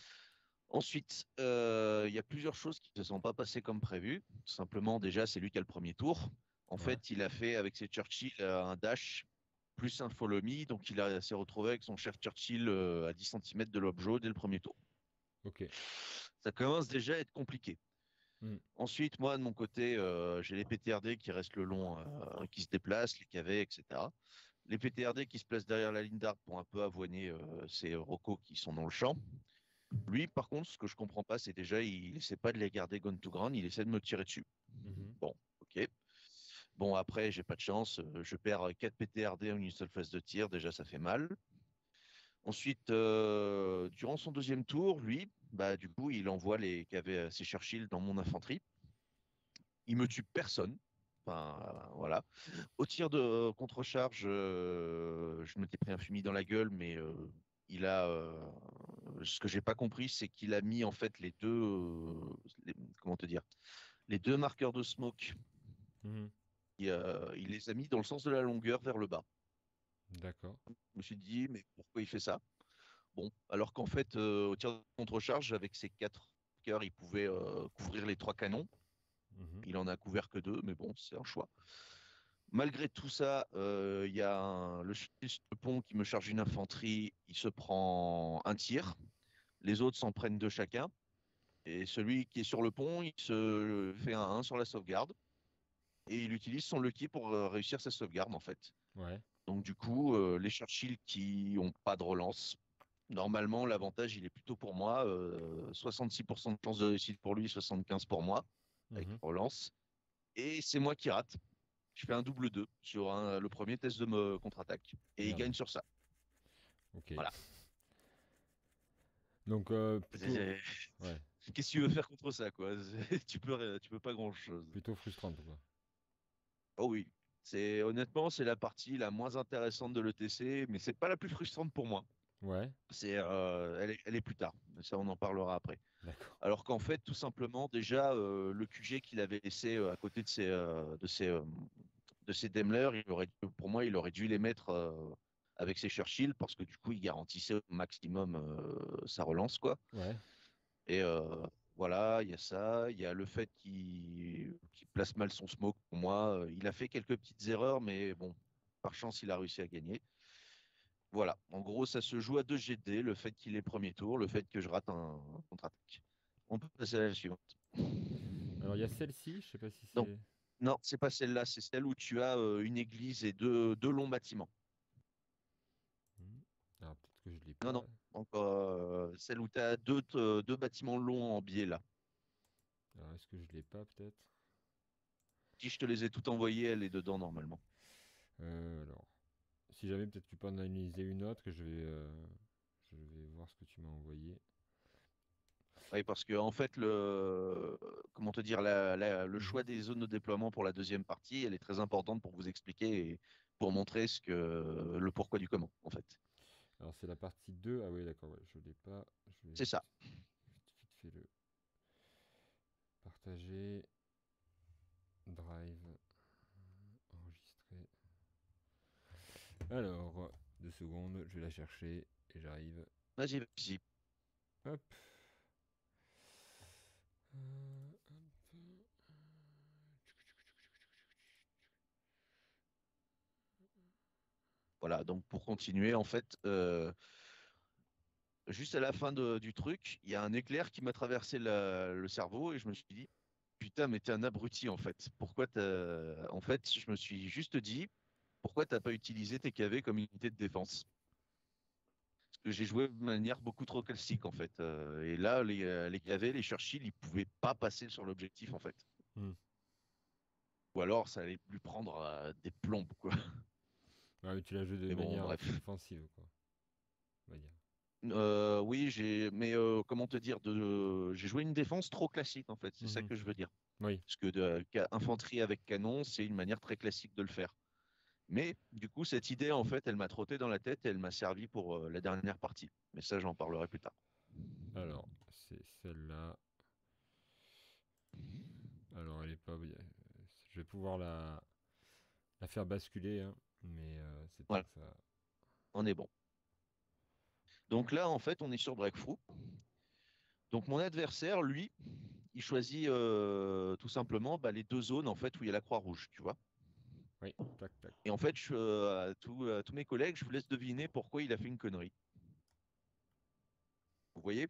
Ensuite, il y a plusieurs choses qui ne se sont pas passées comme prévu. Tout simplement, déjà, c'est lui qui a le premier tour. En fait, il a fait avec ses Churchill un dash plus un follow me, donc s'est retrouvé avec son chef Churchill à 10 cm de l'objet dès le premier tour. Ok. Ça commence déjà à être compliqué. Ensuite, moi, de mon côté, j'ai les PTRD qui restent le long, qui se déplacent, les KV, etc. Les PTRD qui se placent derrière la ligne d'arbre pour un peu avoiner ces rocos qui sont dans le champ. Lui, par contre, ce que je comprends pas, c'est déjà, il essaie pas de les garder gun to ground, il essaie de me tirer dessus. Bon, ok. Bon, après, j'ai pas de chance. Je perds 4 PTRD en une seule phase de tir. Déjà, ça fait mal. Ensuite, durant son deuxième tour, lui, bah, du coup, il envoie ses Churchill dans mon infanterie. Il me tue personne. Enfin, voilà. Au tir de contre-charge, je m'étais pris un fusil dans la gueule, mais il a. Ce que j'ai pas compris, c'est qu'il a mis en fait comment te dire, les deux marqueurs de smoke. Mhm. Il les a mis dans le sens de la longueur vers le bas. D'accord. Je me suis dit, mais pourquoi il fait ça? Bon, alors qu'en fait, au tir de contre-charge, avec ses 4 marqueurs, il pouvait couvrir les 3 canons. Mhm. Il en a couvert que 2, mais bon, c'est un choix. Malgré tout ça, il y a le chef de pont qui me charge une infanterie. Il se prend un tir. Les autres s'en prennent 2 chacun. Et celui qui est sur le pont, il se fait un 1 sur la sauvegarde. Et il utilise son Lucky pour réussir sa sauvegarde, en fait. Ouais. Donc, du coup, les Churchill qui n'ont pas de relance, normalement, l'avantage, il est plutôt pour moi. 66% de chance de réussite pour lui, 75% pour moi, avec Mhm. relance. Et c'est moi qui rate. Je fais un double 2 sur le premier test de contre-attaque. Et il Merde. gagne sur ça. Ok. Voilà. Donc, plutôt, ouais, Qu'est-ce que tu veux faire contre ça, quoi? Tu peux pas grand-chose. plutôt frustrante, quoi. Oh oui. Honnêtement, c'est la partie la moins intéressante de l'ETC, mais c'est pas la plus frustrante pour moi. Ouais, Elle est plus tard. Ça, on en parlera après. d'accord. Alors qu'en fait, tout simplement, déjà, le QG qu'il avait laissé à côté de ses Daimler, pour moi, il aurait dû les mettre avec ses Churchill parce que du coup, il garantissait au maximum sa relance, quoi. Ouais. Et voilà, il y a ça. Il y a le fait qu'il place mal son smoke pour moi. Il a fait quelques petites erreurs, mais bon, par chance, il a réussi à gagner. Voilà, en gros, ça se joue à 2 GD, le fait qu'il ait premier tour, le fait que je rate un contre-attaque. On peut passer à la suivante. Alors, il y a celle-ci, je sais pas si Donc, c'est. non, c'est pas celle-là, c'est celle où tu as une église et deux longs bâtiments. Hmm. Alors, peut-être que je l'ai Non, pas. non, donc celle où tu as deux bâtiments longs en biais là. Alors, est-ce que je l'ai pas, peut-être? Si je te les ai toutes envoyées, elle est dedans normalement. Alors, si jamais, peut-être tu peux en analyser une autre, que je vais voir ce que tu m'as envoyé. Oui, parce que en fait, comment te dire, le Mhm. choix des zones de déploiement pour la deuxième partie, elle est très importante pour vous expliquer et pour montrer le pourquoi du comment, en fait. Alors, c'est la partie 2. Ah oui, d'accord, ouais, je l'ai pas. Je vais C'est ça. vite fait le partager. Drive. Enregistrer. Alors, 2 secondes, je vais la chercher et j'arrive. Vas-y, vas-y. Hop. Voilà, donc pour continuer, en fait, juste à la fin du truc, il y a un éclair qui m'a traversé le cerveau et je me suis dit, putain, mais t'es un abruti en fait. En fait, je me suis juste dit, pourquoi t'as pas utilisé tes KV comme unité de défense? Parce que j'ai joué de manière beaucoup trop classique en fait. Et là, les KV, les Churchill, ils pouvaient pas passer sur l'objectif en fait. Hmm. Ou alors, ça allait lui prendre des plombes, quoi. Ah oui, tu l'as joué de Mais bon, manière bref. offensive, quoi. On va dire. Oui, mais comment te dire, j'ai joué une défense trop classique en fait, c'est ça Mhm. que je veux dire. Oui. Parce que infanterie avec canon, c'est une manière très classique de le faire. Mais du coup, cette idée, en fait, elle m'a trotté dans la tête et elle m'a servi pour la dernière partie. Mais ça, j'en parlerai plus tard. Alors, c'est celle-là. Alors, elle est pas. Je vais pouvoir la faire basculer, hein, mais c'est pas Voilà, que ça. on est bon. Donc là, en fait, on est sur Breakthrough. Donc mon adversaire, lui, il choisit tout simplement bah, les 2 zones en fait où il y a la croix rouge, tu vois. Oui, tac, tac. Et en fait, à tous mes collègues, je vous laisse deviner pourquoi il a fait une connerie. Vous voyez?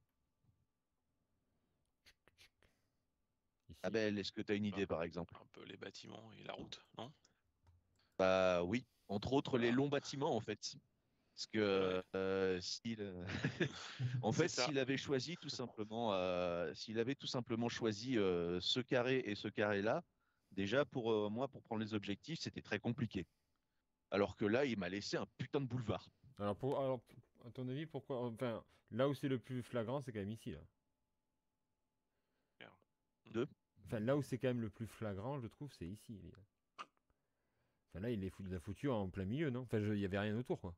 Ici. Abel, est-ce que tu as une Bah, idée par exemple? un peu les bâtiments et la route, non? Bah oui, entre autres les Voilà. longs bâtiments en fait. Parce Ouais, que en c'est fait, ça. s'il avait tout simplement choisi ce carré et ce carré-là, déjà pour moi, pour prendre les objectifs, c'était très compliqué. Alors que là, il m'a laissé un putain de boulevard. Alors, à ton avis, pourquoi... Enfin, là où c'est le plus flagrant, c'est quand même ici, là. Deux. Enfin, là où c'est quand même le plus flagrant, je trouve, c'est ici. Enfin, là, il l'a foutu en plein milieu, non? Enfin, il n'y avait rien autour, quoi.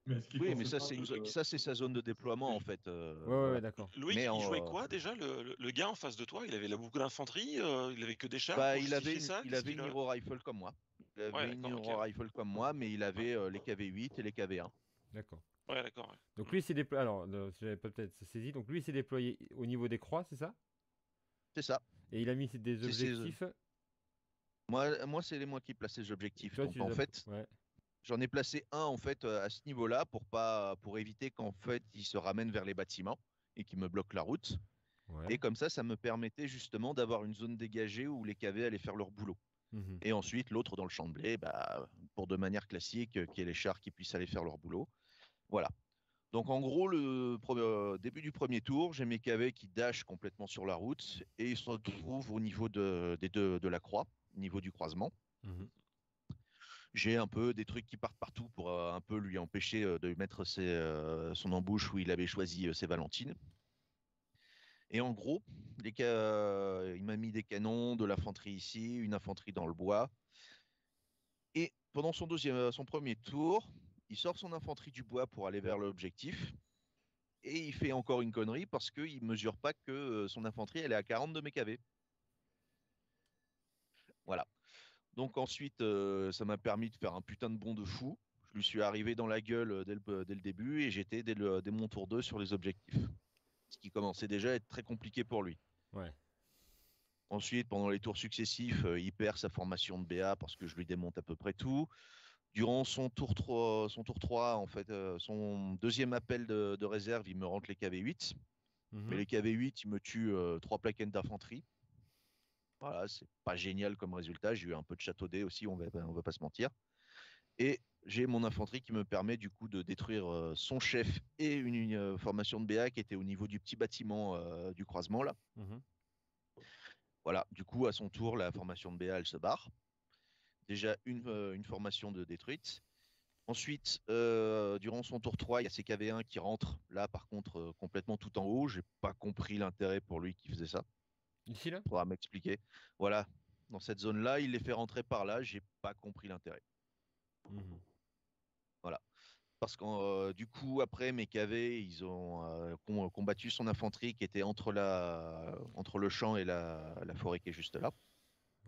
Mais est-ce qu'il Oui, pense mais ça, pas ça, c'est sa zone de déploiement, en fait. Ouais, Voilà. d'accord. Loïc, Mais il jouait en, quoi déjà le gars en face de toi? Il avait beaucoup d'infanterie, il avait que des chars bah, pour justifier ça? il Qu'est-ce avait qu'il une a? Hero Rifle comme moi. Il Ouais, avait une d'accord, ok. Hero Rifle comme moi, mais il avait les KV-8 et les KV-1. D'accord. Ouais, d'accord. Ouais. Donc lui, il s'est déployé... Alors, si j'avais pas peut-être saisi, donc lui, il s'est déployé au niveau des croix, c'est ça? C'est ça. Et il a mis des C'est- objectifs. Moi, c'est moi qui place les objectifs. Toi, Donc, tu les en as... fait, Ouais. j'en ai placé un en fait à ce niveau-là pour éviter qu'en fait il se ramène vers les bâtiments et qu'il me bloque la route. Ouais. Et comme ça me permettait justement d'avoir une zone dégagée où les KV allaient faire leur boulot. Mhm. Et ensuite l'autre dans le champ de blé, bah, pour de manière classique, qu'il y ait les chars qui puissent aller faire leur boulot. Voilà. Donc en gros, début du premier tour, j'ai mes KV qui dashent complètement sur la route et ils se retrouvent au niveau de la croix, au niveau du croisement. Mhm. J'ai un peu des trucs qui partent partout pour un peu lui empêcher de mettre son embouche où il avait choisi ses Valentines. Et en gros, il m'a mis des canons, de l'infanterie ici, une infanterie dans le bois. Et pendant son premier tour, il sort son infanterie du bois pour aller vers l'objectif. Et il fait encore une connerie parce qu'il ne mesure pas que son infanterie elle est à 40 de mes KV. Voilà. Donc ensuite, ça m'a permis de faire un putain de bond de fou. Je lui suis arrivé dans la gueule dès le début et j'étais dès mon tour 2 sur les objectifs. Ce qui commençait déjà à être très compliqué pour lui. Ouais. Ensuite, pendant les tours successifs, il perd sa formation de BA parce que je lui démonte à peu près tout. Durant son tour 3 en fait, son deuxième appel de réserve, il me rentre les KV-8. Mais Mhm. les KV-8, il me tue 3 plaquettes d'infanterie. Voilà, c'est pas génial comme résultat. J'ai eu un peu de château-dé aussi, on va pas se mentir. Et j'ai mon infanterie qui me permet du coup de détruire son chef et une formation de BA qui était au niveau du petit bâtiment du croisement là. Mhm. Voilà, du coup à son tour, la formation de BA elle se barre. Déjà une formation de détruite. Ensuite, durant son tour 3, il y a ses KV1 qui rentrent. Là, par contre, complètement tout en haut. J'ai pas compris l'intérêt pour lui qui faisait ça. Ici, là? Il faudra m'expliquer. Voilà, dans cette zone-là, il les fait rentrer par là. J'ai pas compris l'intérêt. Mhm. Voilà. Parce que du coup, après, mes KV, ils ont combattu son infanterie qui était entre le champ et la forêt qui est juste là.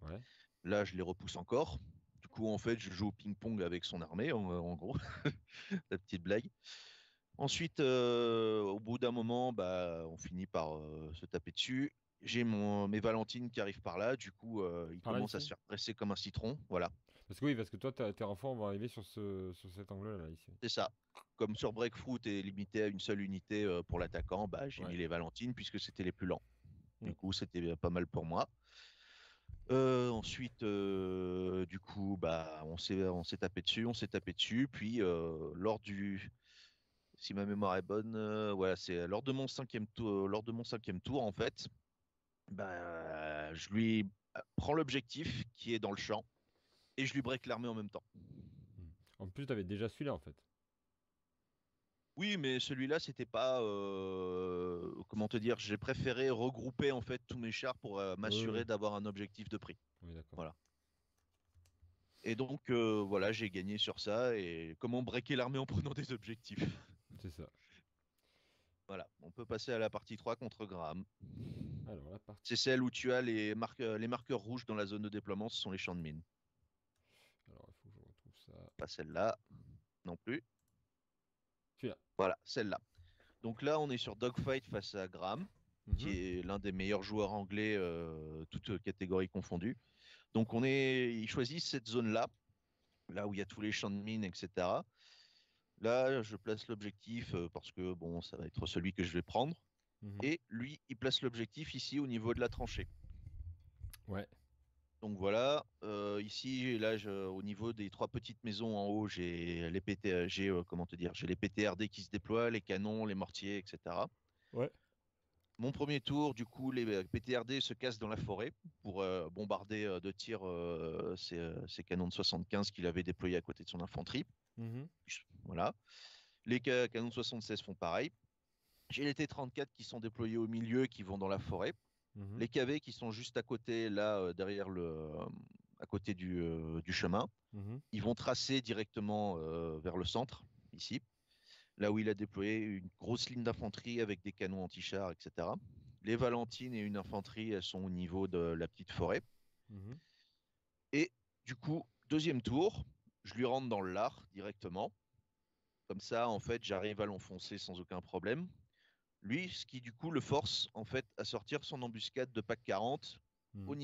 Ouais. Là, je les repousse encore. Du coup, en fait, je joue au ping-pong avec son armée, en gros. La petite blague. Ensuite, au bout d'un moment, bah, on finit par se taper dessus. J'ai mes Valentines qui arrivent par là. Du coup, il Par là, commence à ici? se faire presser comme un citron. Voilà, Parce que oui, parce que toi, tes renforts vont arriver sur cet angle-là, là, ici. c'est ça. Comme sur Breakfruit est limité à une seule unité pour l'attaquant, bah, j'ai Ouais. mis les Valentines puisque c'était les plus lents. Mm. Du coup, c'était pas mal pour moi. Ensuite, du coup, bah, on s'est tapé dessus, Puis, si ma mémoire est bonne, voilà, c'est lors de mon cinquième tour, en fait, bah, je lui prends l'objectif qui est dans le champ et je lui break l'armée en même temps. Mm. En plus, t'avais déjà celui-là, en fait. Oui, mais celui-là, c'était pas, comment te dire, j'ai préféré regrouper en fait tous mes chars pour Oui, m'assurer oui. d'avoir un objectif de prix. Oui, d'accord. Voilà. Et donc, voilà, j'ai gagné sur ça. Et comment breaker l'armée en prenant des objectifs. C'est ça. Voilà, on peut passer à la partie 3 contre Graham. Alors, la partie. C'est celle où tu as les marqueurs rouges dans la zone de déploiement, ce sont les champs de mines. Alors, il faut que je retrouve ça. Pas celle-là, non plus. Celui-là. Voilà, celle-là. Donc là, on est sur Dogfight face à Graham, qui Mhm. est l'un des meilleurs joueurs anglais, toutes catégories confondues. Donc ils choisissent cette zone-là, là où il y a tous les champs de mines, etc. Là, je place l'objectif parce que bon, ça va être celui que je vais prendre. Mhm. Et lui, il place l'objectif ici au niveau de la tranchée. Ouais. Donc voilà, ici, là, au niveau des 3 petites maisons en haut, j'ai les comment te dire, j'ai les PTRD qui se déploient, les canons, les mortiers, etc. Ouais. Mon premier tour, du coup, les PTRD se cassent dans la forêt pour bombarder de tirs ces canons de 75 qu'il avait déployés à côté de son infanterie. Mhm. Voilà. Les canons de 76 font pareil. J'ai les T-34 qui sont déployés au milieu, qui vont dans la forêt. Mhm. Les KV qui sont juste à côté, là, derrière à côté du chemin. Mhm. Ils vont tracer directement vers le centre, ici, là où il a déployé une grosse ligne d'infanterie avec des canons anti-chars, etc. Les Valentines et une infanterie, elles sont au niveau de la petite forêt. Mhm. Et du coup, deuxième tour, je lui rentre dans le lard directement. Comme ça, en fait, j'arrive à l'enfoncer sans aucun problème. Lui, ce qui du coup le force en fait à sortir son embuscade de PAC 40 Mhm. au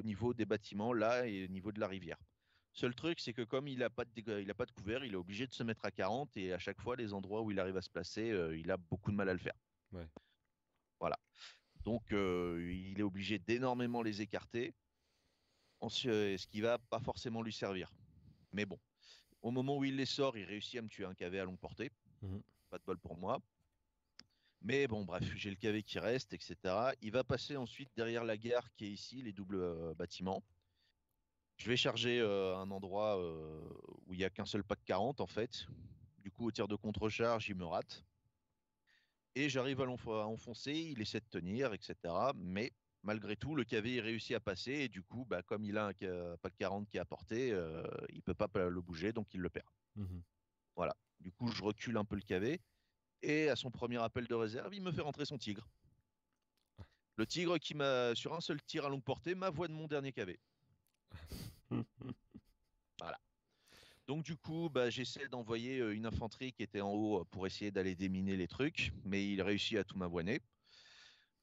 niveau des bâtiments là et au niveau de la rivière. Seul truc, c'est que comme il n'a pas il a pas de couvert, il est obligé de se mettre à 40 et à chaque fois, les endroits où il arrive à se placer, il a beaucoup de mal à le faire. Ouais. Voilà. Donc, il est obligé d'énormément les écarter, ce qui va pas forcément lui servir. Mais bon, au moment où il les sort, il réussit à me tuer un KV à longue portée. Mhm. Pas de bol pour moi. Mais bon, bref, j'ai le KV qui reste, etc. Il va passer ensuite derrière la gare qui est ici, les doubles bâtiments. Je vais charger un endroit où il n'y a qu'un seul pack 40 en fait. Du coup, au tir de contre-charge, il me rate. Et j'arrive à enfoncer, il essaie de tenir, etc. Mais malgré tout, le KV il réussit à passer. Et du coup, bah, comme il a un pack 40 qui est à portée, il ne peut pas le bouger, donc il le perd. Mhm. Voilà. Du coup, je recule un peu le KV. Et à son premier appel de réserve, il me fait rentrer son tigre. Le tigre qui m'a, sur un seul tir à longue portée, m'avoine mon dernier KV. Voilà. Donc du coup, bah, j'essaie d'envoyer une infanterie qui était en haut pour essayer d'aller déminer les trucs, mais il réussit à tout m'avoiner.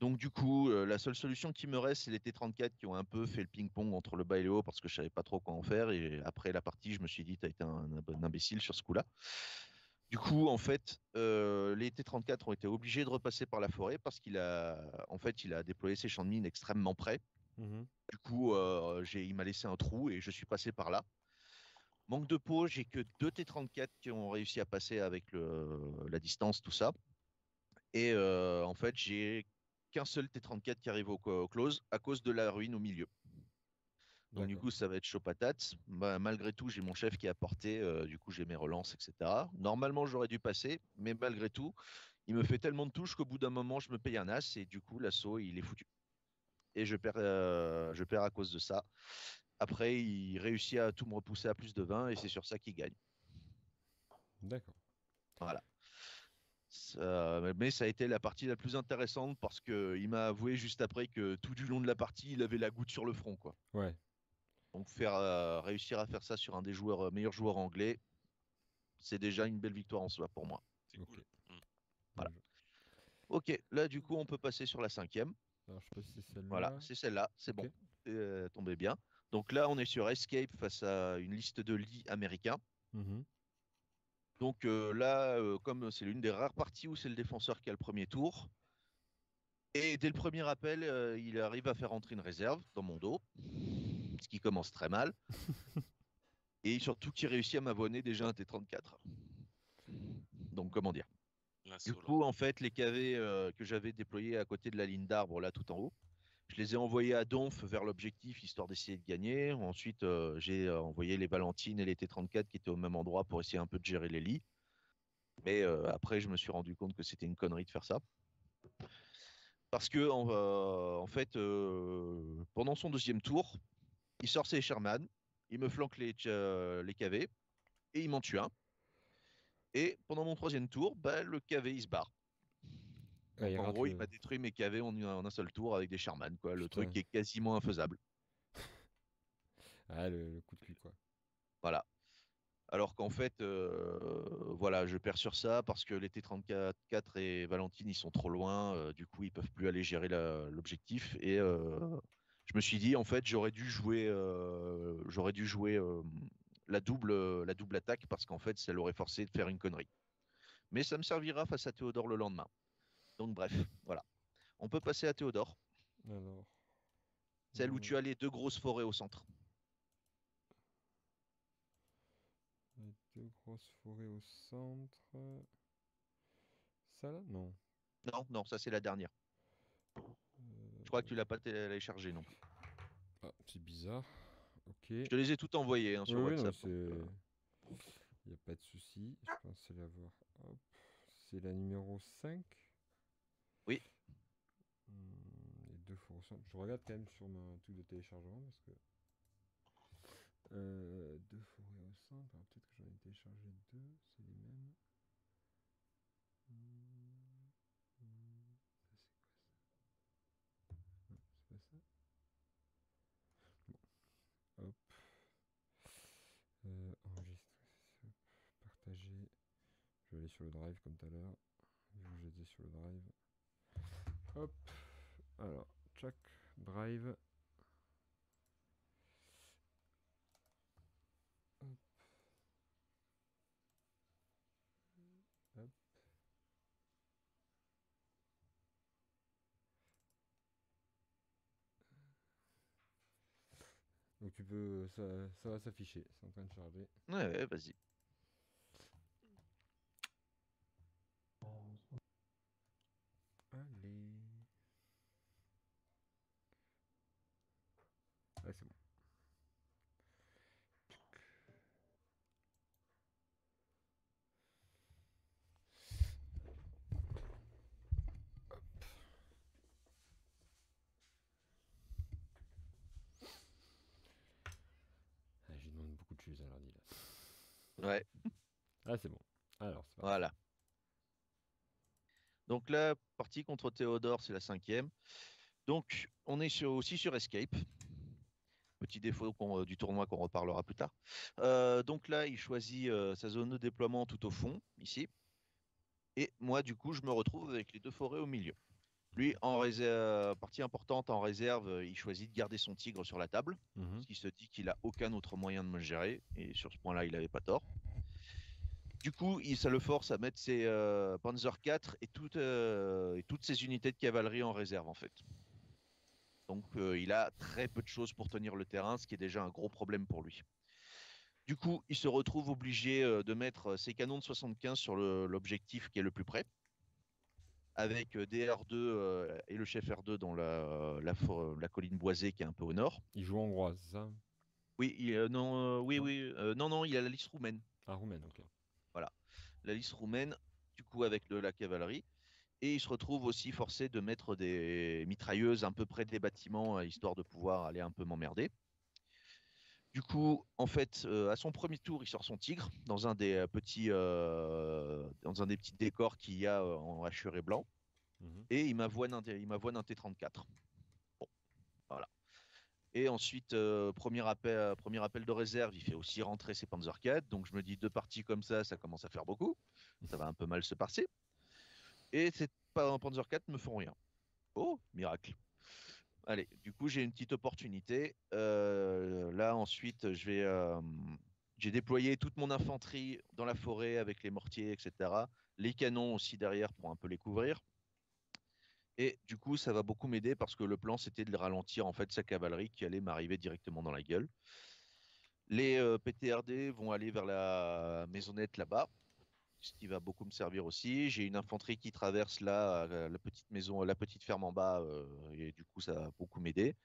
Donc du coup, la seule solution qui me reste, c'est les T-34 qui ont un peu fait le ping-pong entre le bas et le haut parce que je savais pas trop quoi en faire. Et après la partie, je me suis dit, t'as été un imbécile sur ce coup-là. Du coup, en fait, les T-34 ont été obligés de repasser par la forêt parce il a déployé ses champs de mines extrêmement près. Mhm. Du coup, il m'a laissé un trou et je suis passé par là. Manque de peau, j'ai que deux T-34 qui ont réussi à passer avec la distance, tout ça. Et en fait, j'ai qu'un seul T-34 qui arrive au close à cause de la ruine au milieu. Donc du D'accord. coup, ça va être chaud patate. Bah, malgré tout, j'ai mon chef qui a porté, du coup, j'ai mes relances, etc. Normalement, j'aurais dû passer, mais malgré tout, il me fait tellement de touches qu'au bout d'un moment, je me paye un as et du coup, l'assaut, il est foutu. Et je perds à cause de ça. Après, il réussit à tout me repousser à plus de 20 et c'est sur ça qu'il gagne. D'accord. Voilà. Mais ça a été la partie la plus intéressante parce qu'il m'a avoué juste après que tout du long de la partie, il avait la goutte sur le front, quoi. Ouais. Donc réussir à faire ça sur un des meilleurs joueurs anglais, c'est déjà une belle victoire en soi pour moi. C'est Ok. cool. Mm. Bien Voilà. joué. Ok, là du coup on peut passer sur la cinquième. Alors, je sais pas si c'est Voilà, celle-là. c'est celle-là, c'est Ok. bon. Tombé bien. Donc là on est sur Escape face à une liste de lits américains. Mhm. Donc là, comme c'est l'une des rares parties où c'est le défenseur qui a le premier tour, et dès le premier appel, il arrive à faire entrer une réserve dans mon dos, ce qui commence très mal. Et surtout qu'il réussit à m'abonner déjà un T-34. Donc comment dire. Du L'assaut, là. coup, en fait, les KV que j'avais déployés à côté de la ligne d'arbre, là tout en haut, je les ai envoyés à Donf vers l'objectif, histoire d'essayer de gagner. Ensuite, j'ai envoyé les Valentines et les T-34 qui étaient au même endroit pour essayer un peu de gérer les lits. Mais après, je me suis rendu compte que c'était une connerie de faire ça. Parce que, en fait, pendant son deuxième tour, il sort ses Sherman, il me flanque les KV et il m'en tue un. Et pendant mon troisième tour, bah, le KV il se barre. Ouais, il Donc en rate gros, il le. m'a détruit mes KV en un seul tour avec des Sherman, quoi. Le truc Putain. qui est quasiment infaisable. Ah, le coup de cul, quoi. Voilà. Alors qu'en fait, voilà, je perds sur ça parce que les T-34 et Valentine, ils sont trop loin. Du coup, ils peuvent plus aller gérer l'objectif. Et je me suis dit, en fait, j'aurais dû jouer la double attaque parce qu'en fait, ça l'aurait forcé de faire une connerie. Mais ça me servira face à Théodore le lendemain. Donc bref, voilà. On peut passer à Théodore, Alors. celle où tu as les deux grosses forêts au centre. Les deux grosses forêts au centre. Ça là? Non. Non, non, ça c'est la dernière. Je crois que tu l'as pas téléchargé non plus. Ah, c'est bizarre. Ok. Je te les ai toutes envoyées sur Oui, non, WhatsApp. il n'y a pas de souci. Je pense l'avoir. Hop. C'est la numéro 5. Oui. Les deux faux ressemblent. Je regarde quand même sur mon truc de téléchargement parce que. Deux forêts ressemblent. Alors, peut-être que j'en ai téléchargé deux. C'est les mêmes. Ça, c'est quoi ça? Non, c'est pas ça. Hop. Enregistrer. Hop. Partager. Je vais aller sur le drive comme tout à l'heure. Vu que j'étais sur le drive. Hop. Alors, check. Drive. Hop. Hop. Donc tu peux, ça va s'afficher, c'est en train de charger. Ouais, vas-y. Allez. Ah, c'est bon. Ah, j'ai demandé beaucoup de choses à l'ordi là. Ouais, Ah, c'est bon. Alors, c'est parti. voilà. Donc la partie contre Théodore, c'est la 5e. Donc on est aussi sur Escape. Petit défaut du tournoi qu'on reparlera plus tard. Donc là, il choisit sa zone de déploiement tout au fond, ici. Et moi, du coup, je me retrouve avec les deux forêts au milieu. Lui, en réserve, partie importante en réserve, il choisit de garder son tigre sur la table, parce qu'il se dit qu'il n'a aucun autre moyen de me gérer. Et sur ce point-là, il n'avait pas tort. Du coup, ça le force à mettre ses Panzer IV et toutes ses unités de cavalerie en réserve, en fait. Donc, il a très peu de choses pour tenir le terrain, ce qui est déjà un gros problème pour lui. Du coup, il se retrouve obligé de mettre ses canons de 75 sur l'objectif qui est le plus près, avec des R2 et le chef R2 dans la colline boisée qui est un peu au nord. Il joue hongrois, c'est ça? Oui, non, il a la liste roumaine. Ah, roumaine, ok. Voilà, la liste roumaine, du coup, avec de la cavalerie. Et il se retrouve aussi forcé de mettre des mitrailleuses un peu près des bâtiments, histoire de pouvoir aller un peu m'emmerder. Du coup, en fait, à son premier tour, il sort son tigre dans un des petits décors qu'il y a en hachuré blanc. Et il m'avoine un T-34. Bon, voilà. Et ensuite, premier appel de réserve, il fait aussi rentrer ses Panzer IV. Donc je me dis, deux parties comme ça commence à faire beaucoup. Ça va un peu mal se passer. Et ces Panzer IV ne me font rien. Oh, miracle. Allez, du coup, j'ai une petite opportunité. Là, ensuite, j'ai déployé toute mon infanterie dans la forêt avec les mortiers, etc. Les canons aussi derrière pour un peu les couvrir. Et du coup, ça va beaucoup m'aider parce que le plan, c'était de les ralentir, en fait, sa cavalerie qui allait m'arriver directement dans la gueule. Les PTRD vont aller vers la maisonnette là-bas, ce qui va beaucoup me servir aussi. J'ai une infanterie qui traverse là, la petite maison, la petite ferme en bas, et du coup, ça va beaucoup m'aider.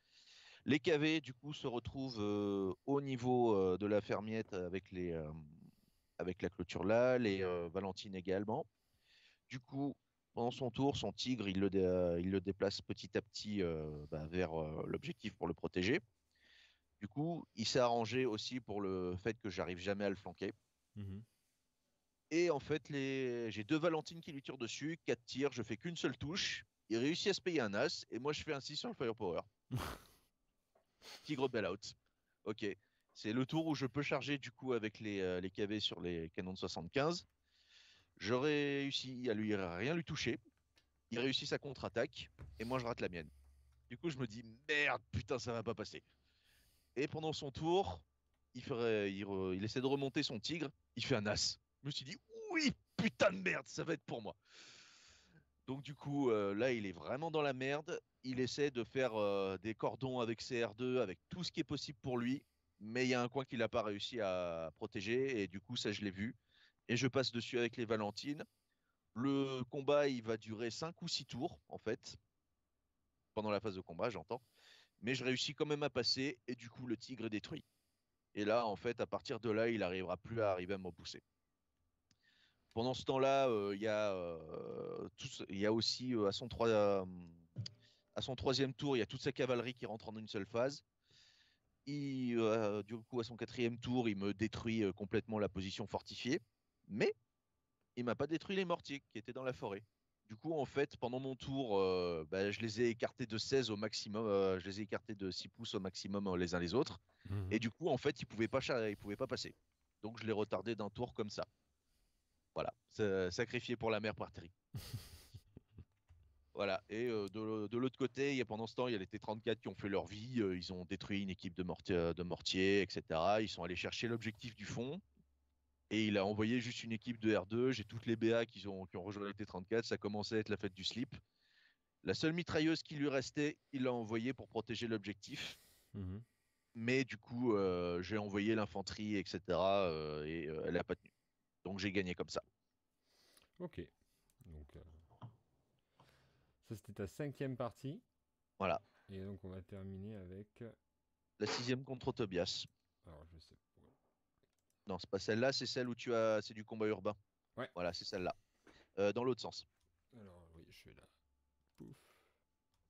Les KV, du coup, se retrouvent au niveau de la fermiette avec la clôture là, les Valentines également. Du coup, pendant son tour, son tigre, il le déplace petit à petit vers l'objectif pour le protéger. Du coup, il s'est arrangé aussi pour le fait que j'arrive jamais à le flanquer. Et en fait, j'ai deux Valentines qui lui tirent dessus, 4 tirs, je fais qu'une seule touche. Il réussit à se payer un as, et moi je fais un 6 sur le firepower. Tigre bailout. Ok. C'est le tour où je peux charger du coup avec les KV sur les canons de 75. Je réussis à rien lui toucher. Il réussit sa contre-attaque, et moi je rate la mienne. Du coup, je me dis, merde, putain, ça va pas passer. Et pendant son tour, il essaie de remonter son tigre, il fait un as. Je me suis dit, oui, putain de merde, ça va être pour moi. Donc du coup, là, il est vraiment dans la merde. Il essaie de faire des cordons avec ses R2, avec tout ce qui est possible pour lui. Mais il y a un coin qu'il n'a pas réussi à protéger. Et du coup, ça, je l'ai vu. Et je passe dessus avec les Valentines. Le combat, il va durer 5 ou 6 tours, en fait, pendant la phase de combat, j'entends. Mais je réussis quand même à passer, et du coup, le tigre est détruit. Et là, en fait, à partir de là, il n'arrivera plus à arriver à me repousser. Pendant ce temps-là, il y a aussi à son troisième tour, il y a toute sa cavalerie qui rentre en une seule phase. Du coup, à son quatrième tour, il me détruit complètement la position fortifiée. Mais il m'a pas détruit les mortiers qui étaient dans la forêt. Du coup, en fait, pendant mon tour, je les ai écartés de 16 au maximum, je les ai écartés de 6 pouces au maximum les uns les autres. Et du coup, en fait, ils pouvaient pas passer. Donc, je les retardais d'un tour comme ça. Voilà, sacrifié pour la mère patrie. Voilà, et de l'autre côté, pendant ce temps, il y a les T-34 qui ont fait leur vie, ils ont détruit une équipe de mortiers, etc. Ils sont allés chercher l'objectif du fond, et il a envoyé juste une équipe de R2. J'ai toutes les BA qui ont rejoint les T-34, ça commençait à être la fête du slip. La seule mitrailleuse qui lui restait, il l'a envoyée pour protéger l'objectif. Mhm. Mais du coup, j'ai envoyé l'infanterie, etc. Elle n'a pas tenu. Donc j'ai gagné comme ça. Ok. Donc, ça, c'était ta 5e partie. Voilà. Et donc, on va terminer avec. La 6e contre Tobias. Alors, je sais pas. Non, c'est pas celle-là, c'est celle où c'est du combat urbain. Ouais. Voilà, c'est celle-là. Dans l'autre sens. Alors, oui, je suis là. Pouf.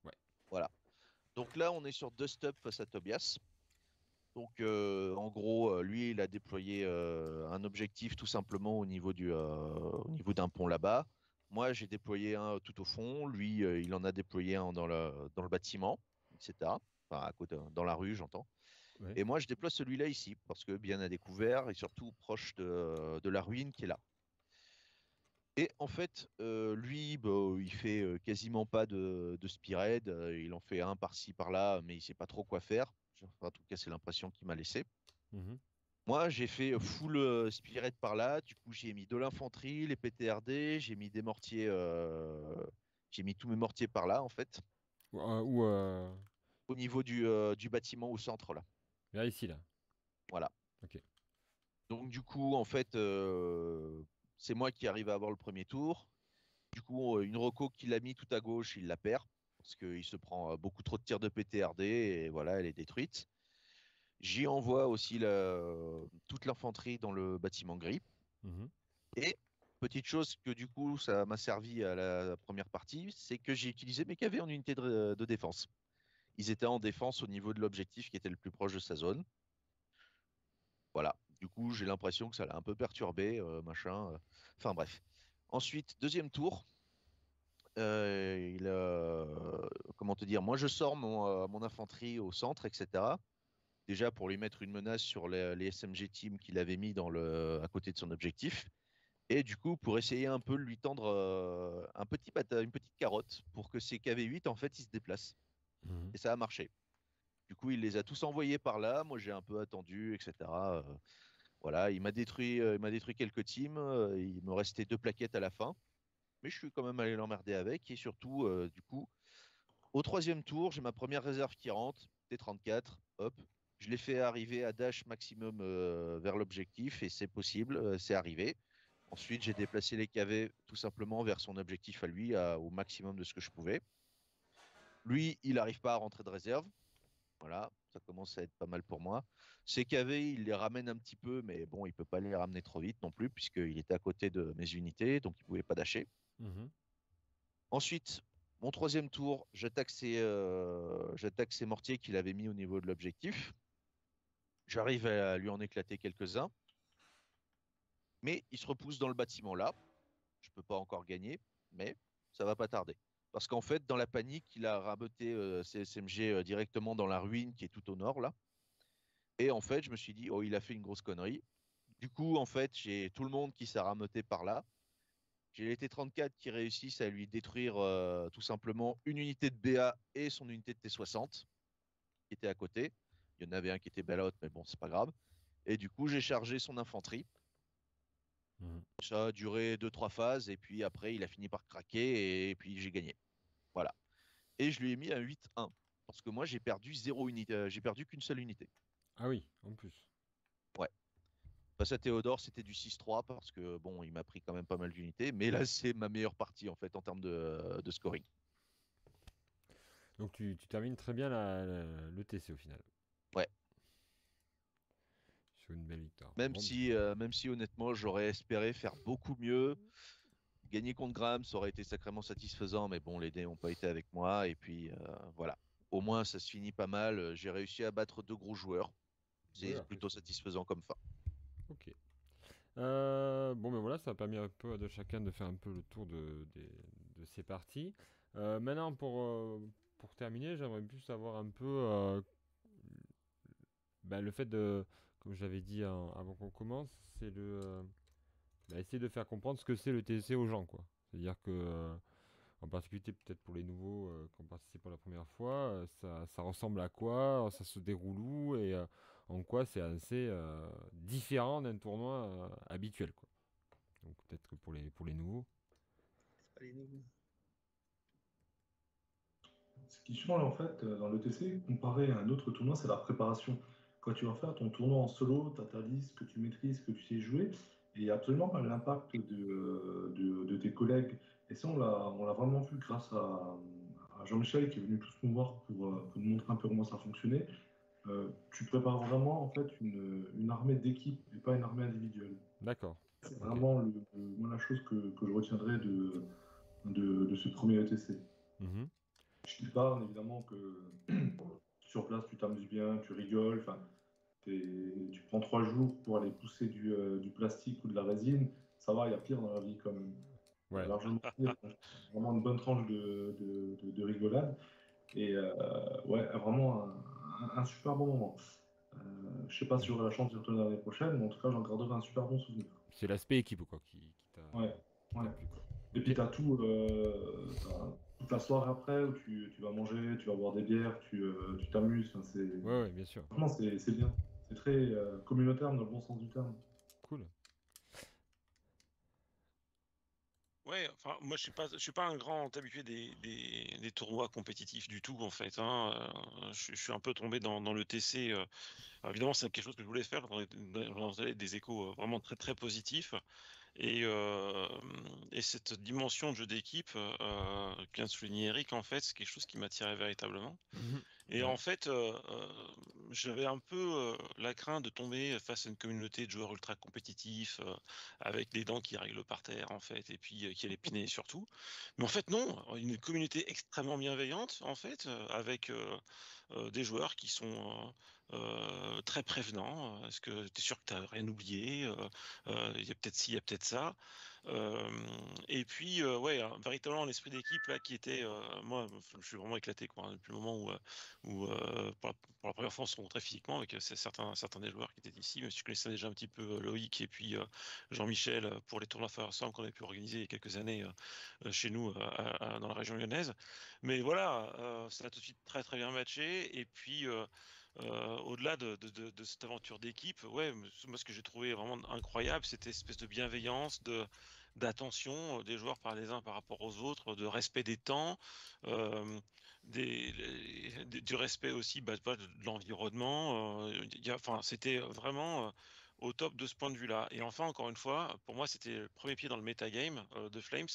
Ouais. Voilà. Donc là, on est sur Dust Up face à Tobias. Donc, en gros, lui, il a déployé un objectif tout simplement au niveau d'un pont là-bas. Moi, j'ai déployé un tout au fond. Lui, il en a déployé un dans le bâtiment, etc. Enfin, à côté, dans la rue, j'entends. Ouais. Et moi, je déploie celui-là ici, parce que bien à découvert et surtout proche de la ruine qui est là. Et en fait, lui, il fait quasiment pas de spearhead. Il en fait un par-ci, par-là, mais il sait pas trop quoi faire. Enfin, en tout cas, c'est l'impression qu'il m'a laissé. Mhm. Moi, j'ai fait full spearhead par là. Du coup, j'ai mis de l'infanterie, les PTRD, j'ai mis des mortiers, j'ai mis tous mes mortiers par là, en fait, Ou, au niveau du bâtiment au centre, là. là, ici, là. Voilà. Ok. Donc, du coup, en fait, c'est moi qui arrive à avoir le premier tour. Du coup, une reco qu'il a mis tout à gauche, il la perd parce qu'il se prend beaucoup trop de tirs de PTRD et voilà, elle est détruite. J'y envoie aussi toute l'infanterie dans le bâtiment gris. Mhm. Et petite chose que du coup, ça m'a servi à la première partie, c'est que j'ai utilisé mes KV en unité de défense. Ils étaient en défense au niveau de l'objectif qui était le plus proche de sa zone. Voilà. Du coup, j'ai l'impression que ça l'a un peu perturbé, machin. Enfin bref. Ensuite, deuxième tour. Comment te dire, moi je sors mon infanterie au centre, etc. Déjà pour lui mettre une menace sur les SMG team qu'il avait mis à côté de son objectif. Et du coup, pour essayer un peu de lui tendre une petite carotte pour que ces KV-8, en fait, ils se déplacent. Mhm. Et ça a marché. Du coup, il les a tous envoyés par là. Moi, j'ai un peu attendu, etc. Voilà, il m'a détruit quelques teams. Il me restait 2 plaquettes à la fin. Mais je suis quand même allé l'emmerder avec. Et surtout, du coup, au troisième tour, j'ai ma première réserve qui rentre, T-34, hop. Je l'ai fait arriver à dash maximum vers l'objectif et c'est possible, c'est arrivé. Ensuite, j'ai déplacé les KV tout simplement vers son objectif à lui, au maximum de ce que je pouvais. Lui, il n'arrive pas à rentrer de réserve. Voilà, ça commence à être pas mal pour moi. Ses KV, il les ramène un petit peu, mais bon, il peut pas les ramener trop vite non plus, puisqu'il était à côté de mes unités, donc il pouvait pas dasher. Mhm. Ensuite, mon troisième tour, j'attaque ces mortiers qu'il avait mis au niveau de l'objectif. J'arrive à lui en éclater quelques-uns, mais il se repousse dans le bâtiment là. Je peux pas encore gagner, mais ça va pas tarder. Parce qu'en fait, dans la panique, il a raboté ses SMG directement dans la ruine qui est tout au nord là. Et en fait, je me suis dit, oh, il a fait une grosse connerie. Du coup, en fait, j'ai tout le monde qui s'est rameuté par là. J'ai les T-34 qui réussissent à lui détruire tout simplement une unité de BA et son unité de T-60 qui était à côté. Il y en avait un qui était balote, mais bon, c'est pas grave. Et du coup, j'ai chargé son infanterie. Mhm. Ça a duré 2-3 phases et puis après, il a fini par craquer et puis j'ai gagné. Voilà. Et je lui ai mis un 8-1 parce que moi, j'ai perdu 0 unité, j'ai perdu qu'une seule unité. Ah oui, en plus. Ouais. Face à Théodore, c'était du 6-3 parce que bon, il m'a pris quand même pas mal d'unités. Mais là, c'est ma meilleure partie en fait en termes de scoring. Donc tu termines très bien le TC au final, Ouais. sur une belle victoire. Même Bon, si, même si honnêtement, j'aurais espéré faire beaucoup mieux. Gagner contre Graham, ça aurait été sacrément satisfaisant, mais bon, les dés n'ont pas été avec moi. Et puis voilà. Au moins, ça se finit pas mal. J'ai réussi à battre 2 gros joueurs. oui, C'est après, plutôt satisfaisant comme fin. ok. Bon, ben voilà, ça a permis un peu de chacun de faire un peu le tour de ces parties. Maintenant, pour terminer, j'aimerais plus savoir un peu ben, le fait de, comme j'avais dit avant qu'on commence, c'est ben, essayer de faire comprendre ce que c'est le TCC aux gens, quoi. C'est-à-dire que, en particulier peut-être pour les nouveaux qui ont participé pour la première fois, ça ressemble à quoi, ça se déroule où et en quoi c'est assez différent d'un tournoi habituel, quoi. Donc peut-être que pour les nouveaux. C'est pas les nouveaux. Ce qui change en fait dans l'ETC, comparé à un autre tournoi, c'est la préparation. Quand tu vas faire ton tournoi en solo, tu as ta liste que tu maîtrises, que tu sais jouer, et il n'y a absolument pas l'impact de tes collègues. Et ça, on l'a vraiment vu grâce à Jean-Michel qui est venu tous nous voir pour nous montrer un peu comment ça fonctionnait. Tu prépares vraiment en fait une armée d'équipe et pas une armée individuelle. D'accord. C'est Ok. vraiment moi, la chose que je retiendrai de ce premier ETC. Mhm. Je te parle évidemment que sur place tu t'amuses bien, tu rigoles, enfin, tu prends 3 jours pour aller pousser du plastique ou de la résine, ça va, il y a pire dans la vie quand même. Il y a Ouais. largement pire, vraiment une bonne tranche de rigolade. Et ouais, vraiment un super bon moment. Je sais pas si j'aurai la chance d'y retourner l'année prochaine, mais en tout cas, j'en garderai un super bon souvenir. C'est l'aspect équipe quoi Ouais, qui ouais. t'a plu quoi. Et puis, Ok. tu as t'as toute la soirée après où tu vas manger, tu vas boire des bières, tu t'amuses. Enfin, Ouais, ouais, bien sûr. franchement, c'est bien. C'est très communautaire dans le bon sens du terme. Cool. Ouais, enfin, moi je suis pas un grand habitué des tournois compétitifs du tout en fait, hein. Je suis un peu tombé dans le TC. Alors, évidemment, c'est quelque chose que je voulais faire. J'en entendais des échos vraiment très très positifs. Et, euh, et cette dimension de jeu d'équipe, que vient de souligner Eric, en fait, c'est quelque chose qui m'attirait véritablement. Mhm. Et Ouais. en fait, j'avais un peu la crainte de tomber face à une communauté de joueurs ultra compétitifs, avec des dents qui règlent par terre, en fait, et puis qui allaient piner surtout. Mais en fait, non, une communauté extrêmement bienveillante, en fait, avec des joueurs qui sont très prévenants. Est-ce que tu es sûr que tu n'as rien oublié? Il y a peut-être ci, il y a peut-être ça. Euh, et puis, ouais, véritablement l'esprit d'équipe là qui était, moi, je suis vraiment éclaté quoi, hein, depuis le moment où pour la première fois on se rencontrait physiquement avec certains des joueurs qui étaient ici, même si je connaissais déjà un petit peu Loïc et puis Jean-Michel pour les tournois Firestorm qu'on avait pu organiser il y a quelques années chez nous dans la région lyonnaise. Mais voilà, ça a tout de suite très très bien matché. Et puis au-delà de cette aventure d'équipe, ouais, moi ce que j'ai trouvé vraiment incroyable, c'était cette espèce de bienveillance, d'attention des joueurs par les uns par rapport aux autres, de respect des temps, euh, du respect aussi bah, de l'environnement. Enfin, c'était vraiment au top de ce point de vue-là. Et enfin, encore une fois, pour moi, c'était le premier pied dans le metagame de Flames.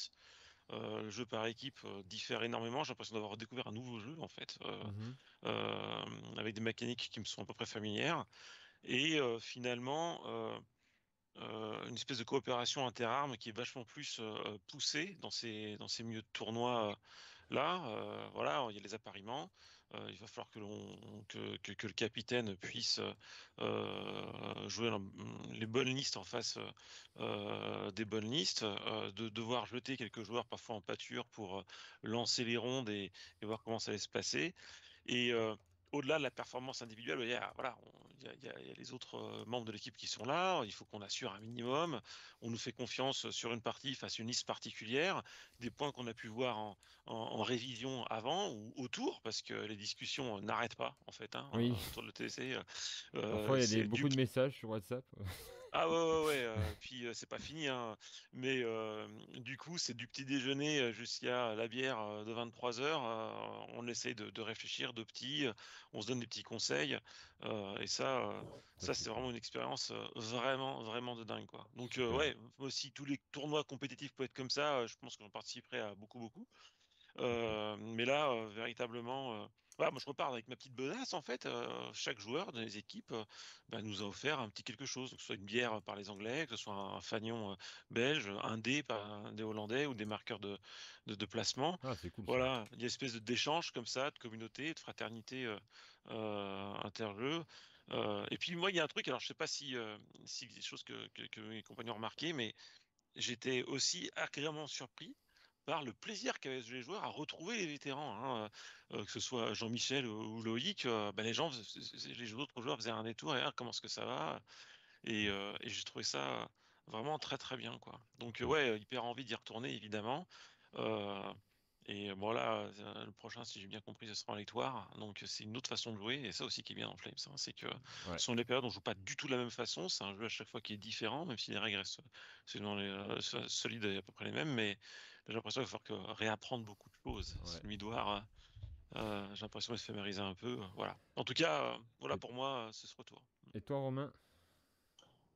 Le jeu par équipe diffère énormément. J'ai l'impression d'avoir découvert un nouveau jeu en fait, Mhm. avec des mécaniques qui me sont à peu près familières. Et finalement, une espèce de coopération interarmes qui est vachement plus poussée dans ces milieux de tournois là. Voilà, il y a les appariements. Il va falloir que le capitaine puisse jouer les bonnes listes en face des bonnes listes, de devoir jeter quelques joueurs parfois en pâture pour lancer les rondes et voir comment ça va se passer. Et au-delà de la performance individuelle, il y a, voilà, il y a les autres membres de l'équipe qui sont là. Il faut qu'on assure un minimum. On nous fait confiance sur une partie face à une liste particulière. Des points qu'on a pu voir en révision avant ou autour, parce que les discussions n'arrêtent pas, en fait, hein, Oui. autour de l'ETC. Parfois il y a C'est du beaucoup de messages sur WhatsApp. Ah ouais. Puis c'est pas fini, hein. Mais du coup, c'est du petit déjeuner jusqu'à la bière de 23 heures. On essaye de réfléchir de petits. On se donne des petits conseils. Et ça, c'est c'est cool. vraiment une expérience vraiment, vraiment de dingue, quoi. Donc Super. ouais, moi aussi, tous les tournois compétitifs peuvent être comme ça. Je pense que j'en participerai à beaucoup, beaucoup. Mais là, véritablement, voilà, moi je repars avec ma petite besace en fait. Chaque joueur dans les équipes nous a offert un petit quelque chose, que ce soit une bière par les Anglais, que ce soit un fanion belge, un dé par un dé hollandais ou des marqueurs de placement. Ah, c'est cool ça. Voilà, il y a une espèce d'échange comme ça, de communauté, de fraternité interjeu. Et puis moi, il y a un truc, alors je sais pas si des choses que mes compagnons ont remarqué, mais j'étais aussi agréablement surpris par le plaisir qu'avaient les joueurs à retrouver les vétérans, hein, que ce soit Jean-Michel ou Loïc. Les autres joueurs faisaient un détour et comment est-ce que ça va? Et j'ai trouvé ça vraiment très très bien, quoi. Donc ouais, hyper envie d'y retourner évidemment. Euh, et bon là, le prochain, si j'ai bien compris, ce sera en Lectoire. Donc c'est une autre façon de jouer. Et ça aussi qui est bien dans Flames, hein, c'est que Ouais. ce sont des périodes où on joue pas du tout de la même façon. C'est un jeu à chaque fois qui est différent, même si les règles restent solides et à peu près les mêmes. Mais j'ai l'impression qu'il va falloir réapprendre beaucoup de choses. Ouais. C'est une nuit-doire. J'ai l'impression de s'éphémériser un peu. Voilà. En tout cas, voilà Et- pour moi, c'est ce retour. Et toi, Romain?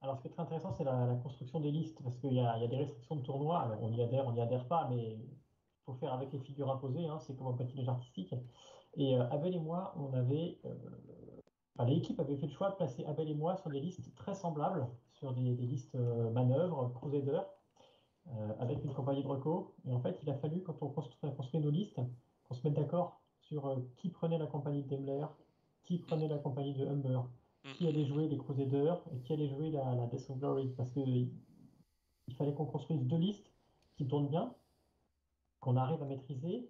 Alors, ce qui est très intéressant, c'est la construction des listes, parce qu'il y a des restrictions de tournoi. Alors, on y adhère pas, mais il faut faire avec les figures imposées, hein, c'est comme un patinage artistique. Et Abel et moi, enfin, l'équipe avait fait le choix de placer Abel et moi sur des listes très semblables, sur des listes manœuvres, Crusader, avec une compagnie de reco. Et en fait, il a fallu, quand on construit nos listes, qu'on se mette d'accord sur qui prenait la compagnie de Daimler, qui prenait la compagnie de Humber, Mm, qui mm, allait mm. jouer les Crusaders et qui allait jouer la Death of Glory. Parce qu'il fallait qu'on construise deux listes qui tournent bien, qu'on arrive à maîtriser,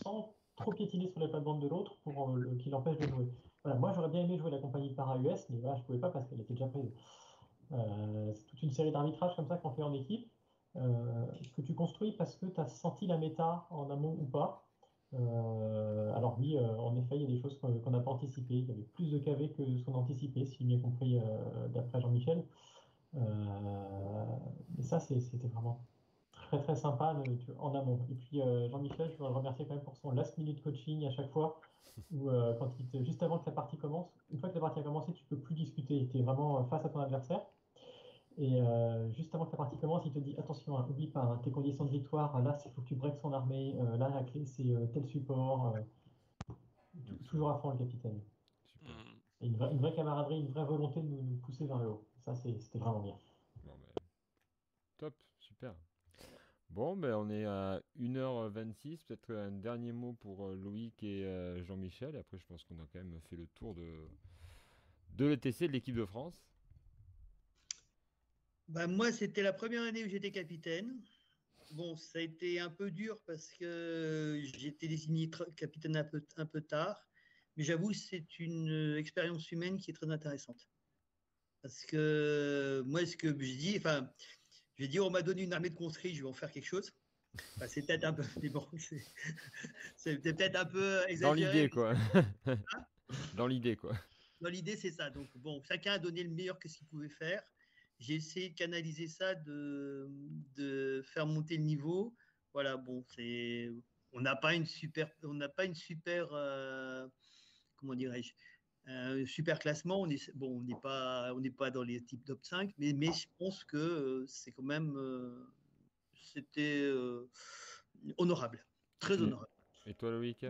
sans trop piétiner sur les plates-bandes de l'autre pour qu'il l'empêche de jouer. Voilà, moi, j'aurais bien aimé jouer la compagnie de Para-US, mais voilà, je ne pouvais pas parce qu'elle était déjà prise. C'est toute une série d'arbitrages comme ça qu'on fait en équipe, que tu construis parce que tu as senti la méta en amont ou pas. Alors oui, en effet, il y a des choses qu'on n'a pas anticipées. Il y avait plus de KV que ce qu'on anticipait, si j'ai bien compris, d'après Jean-Michel. Mais ça, c'était vraiment très très sympa en amont. Et puis Jean-Michel, je voudrais le remercier quand même pour son last minute coaching à chaque fois, où juste avant que la partie commence, une fois que la partie a commencé, tu peux plus discuter, tu es vraiment face à ton adversaire. Et juste avant que la partie commence, il te dit attention, hein, oublie pas, hein, tes conditions de victoire, là, il faut que tu breaks son armée, là, la clé, c'est tel support. Toujours à fond, le capitaine. Super. Mm. Et une vraie camaraderie, une vraie volonté de nous pousser vers le haut. Ça, c'était vraiment bien. Bon, ben, top, super. Bon, ben, on est à 1h26. Peut-être un dernier mot pour Loïc et Jean-Michel. Et après, je pense qu'on a quand même fait le tour de l'ETC de l'équipe de France. Bah, moi, c'était la première année où j'étais capitaine. Bon, ça a été un peu dur parce que j'ai été désigné capitaine un peu tard. Mais j'avoue, c'est une expérience humaine qui est très intéressante. Parce que moi, ce que je dis, enfin, je vais dire, on m'a donné une armée de conscrits, je vais en faire quelque chose. Enfin, c'est peut-être un peu, mais bon, c'est peut-être un peu Dans exagéré. l'idée, quoi. Dans l'idée, quoi. Dans l'idée, c'est ça. Donc, bon, chacun a donné le meilleur que ce qu'il pouvait faire. J'ai essayé de canaliser ça, de faire monter le niveau. Voilà, bon, on n'a pas une super, comment dirais-je, super classement. On n'est pas dans les types top 5, mais je pense que c'est quand même, c'était honorable, très Et, honorable. et toi, Loïc?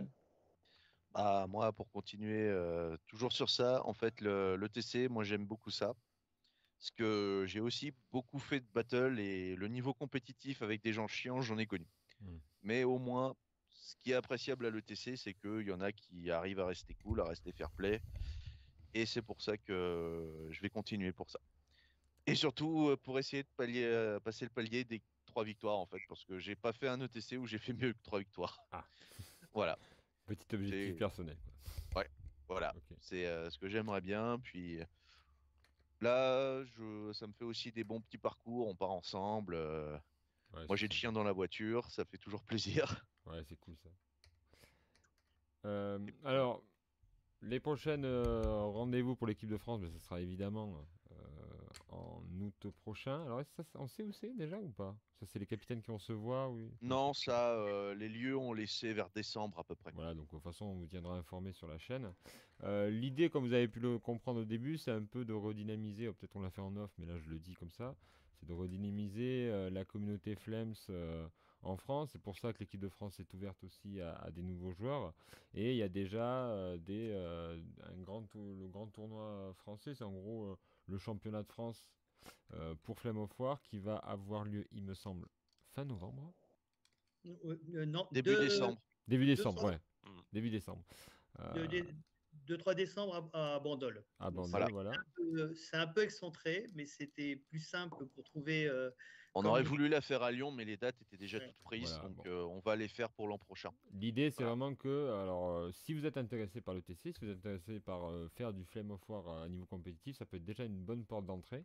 Bah, moi, pour continuer, toujours sur ça, en fait, le TC, moi, j'aime beaucoup ça. Parce que j'ai aussi beaucoup fait de battle et le niveau compétitif avec des gens chiants, j'en ai connu. Hmm. Mais au moins, ce qui est appréciable à l'ETC, c'est qu'il y en a qui arrivent à rester cool, à rester fair play. Et c'est pour ça que je vais continuer pour ça. Et surtout, pour essayer de passer le palier des 3 victoires, en fait, parce que j'ai pas fait un ETC où j'ai fait mieux que 3 victoires. Ah, Voilà. petit objectif C'est personnel, quoi. Ouais, voilà. Ok. C'est ce que j'aimerais bien. Puis là, ça me fait aussi des bons petits parcours. On part ensemble. Ouais, Moi, c'est j'ai le sympa. chien dans la voiture. Ça fait toujours plaisir. Ouais, c'est cool ça. Alors, les prochaines rendez-vous pour l'équipe de France, ben, ce sera évidemment en août prochain. Alors, on sait où c'est déjà ou pas? Ça, c'est les capitaines qui vont se voir, oui. Non, ça, les lieux ont laissé vers décembre à peu près. Voilà, donc de toute façon, on vous tiendra informé sur la chaîne. L'idée, comme vous avez pu le comprendre au début, c'est un peu de redynamiser, peut-être on l'a fait en off, mais là je le dis comme ça, c'est de redynamiser la communauté Flames en France. C'est pour ça que l'équipe de France est ouverte aussi à des nouveaux joueurs. Et il y a déjà le grand tournoi français, c'est en gros le championnat de France pour Flame of War qui va avoir lieu, il me semble, fin novembre. Non, Début décembre. Début décembre, décembre. ouais. Début décembre. 2-3 décembre à Bandol. À Donc, Bandol, Voilà. voilà. c'est un peu excentré, mais c'était plus simple pour trouver. On comme- aurait voulu la faire à Lyon, mais les dates étaient déjà Ouais. toutes prises, Voilà, donc bon. on va les faire pour l'an prochain. L'idée, c'est Voilà. vraiment que, alors, si vous êtes intéressé par le TC, si vous êtes intéressé par faire du Flame of War à niveau compétitif, ça peut être déjà une bonne porte d'entrée.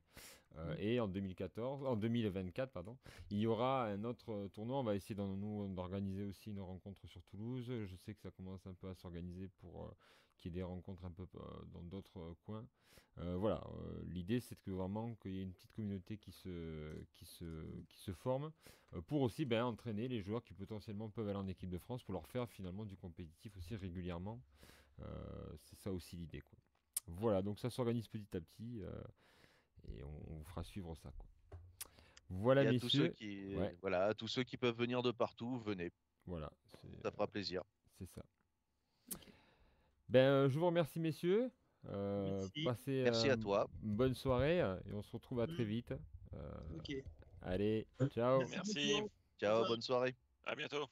Et en 2024, pardon, il y aura un autre tournoi. On va essayer d'organiser aussi une rencontre sur Toulouse. Je sais que ça commence un peu à s'organiser pour qu'il y ait des rencontres un peu dans d'autres coins. Voilà, l'idée c'est que vraiment qu'il y ait une petite communauté qui se forme pour aussi entraîner les joueurs qui potentiellement peuvent aller en équipe de France pour leur faire finalement du compétitif aussi régulièrement. C'est ça aussi l'idée, quoi. Voilà, donc ça s'organise petit à petit et on vous fera suivre ça, quoi. Voilà, Et à tous ceux messieurs. qui, Ouais. voilà, à tous ceux qui peuvent venir de partout, venez, Voilà, ça fera plaisir. c'est ça. Je vous remercie, messieurs. Merci. Passez Merci à toi. une bonne soirée et on se retrouve à très Mm. vite. Ok. Allez, ciao. Merci. beaucoup. Ciao, revoir. bonne soirée. À bientôt.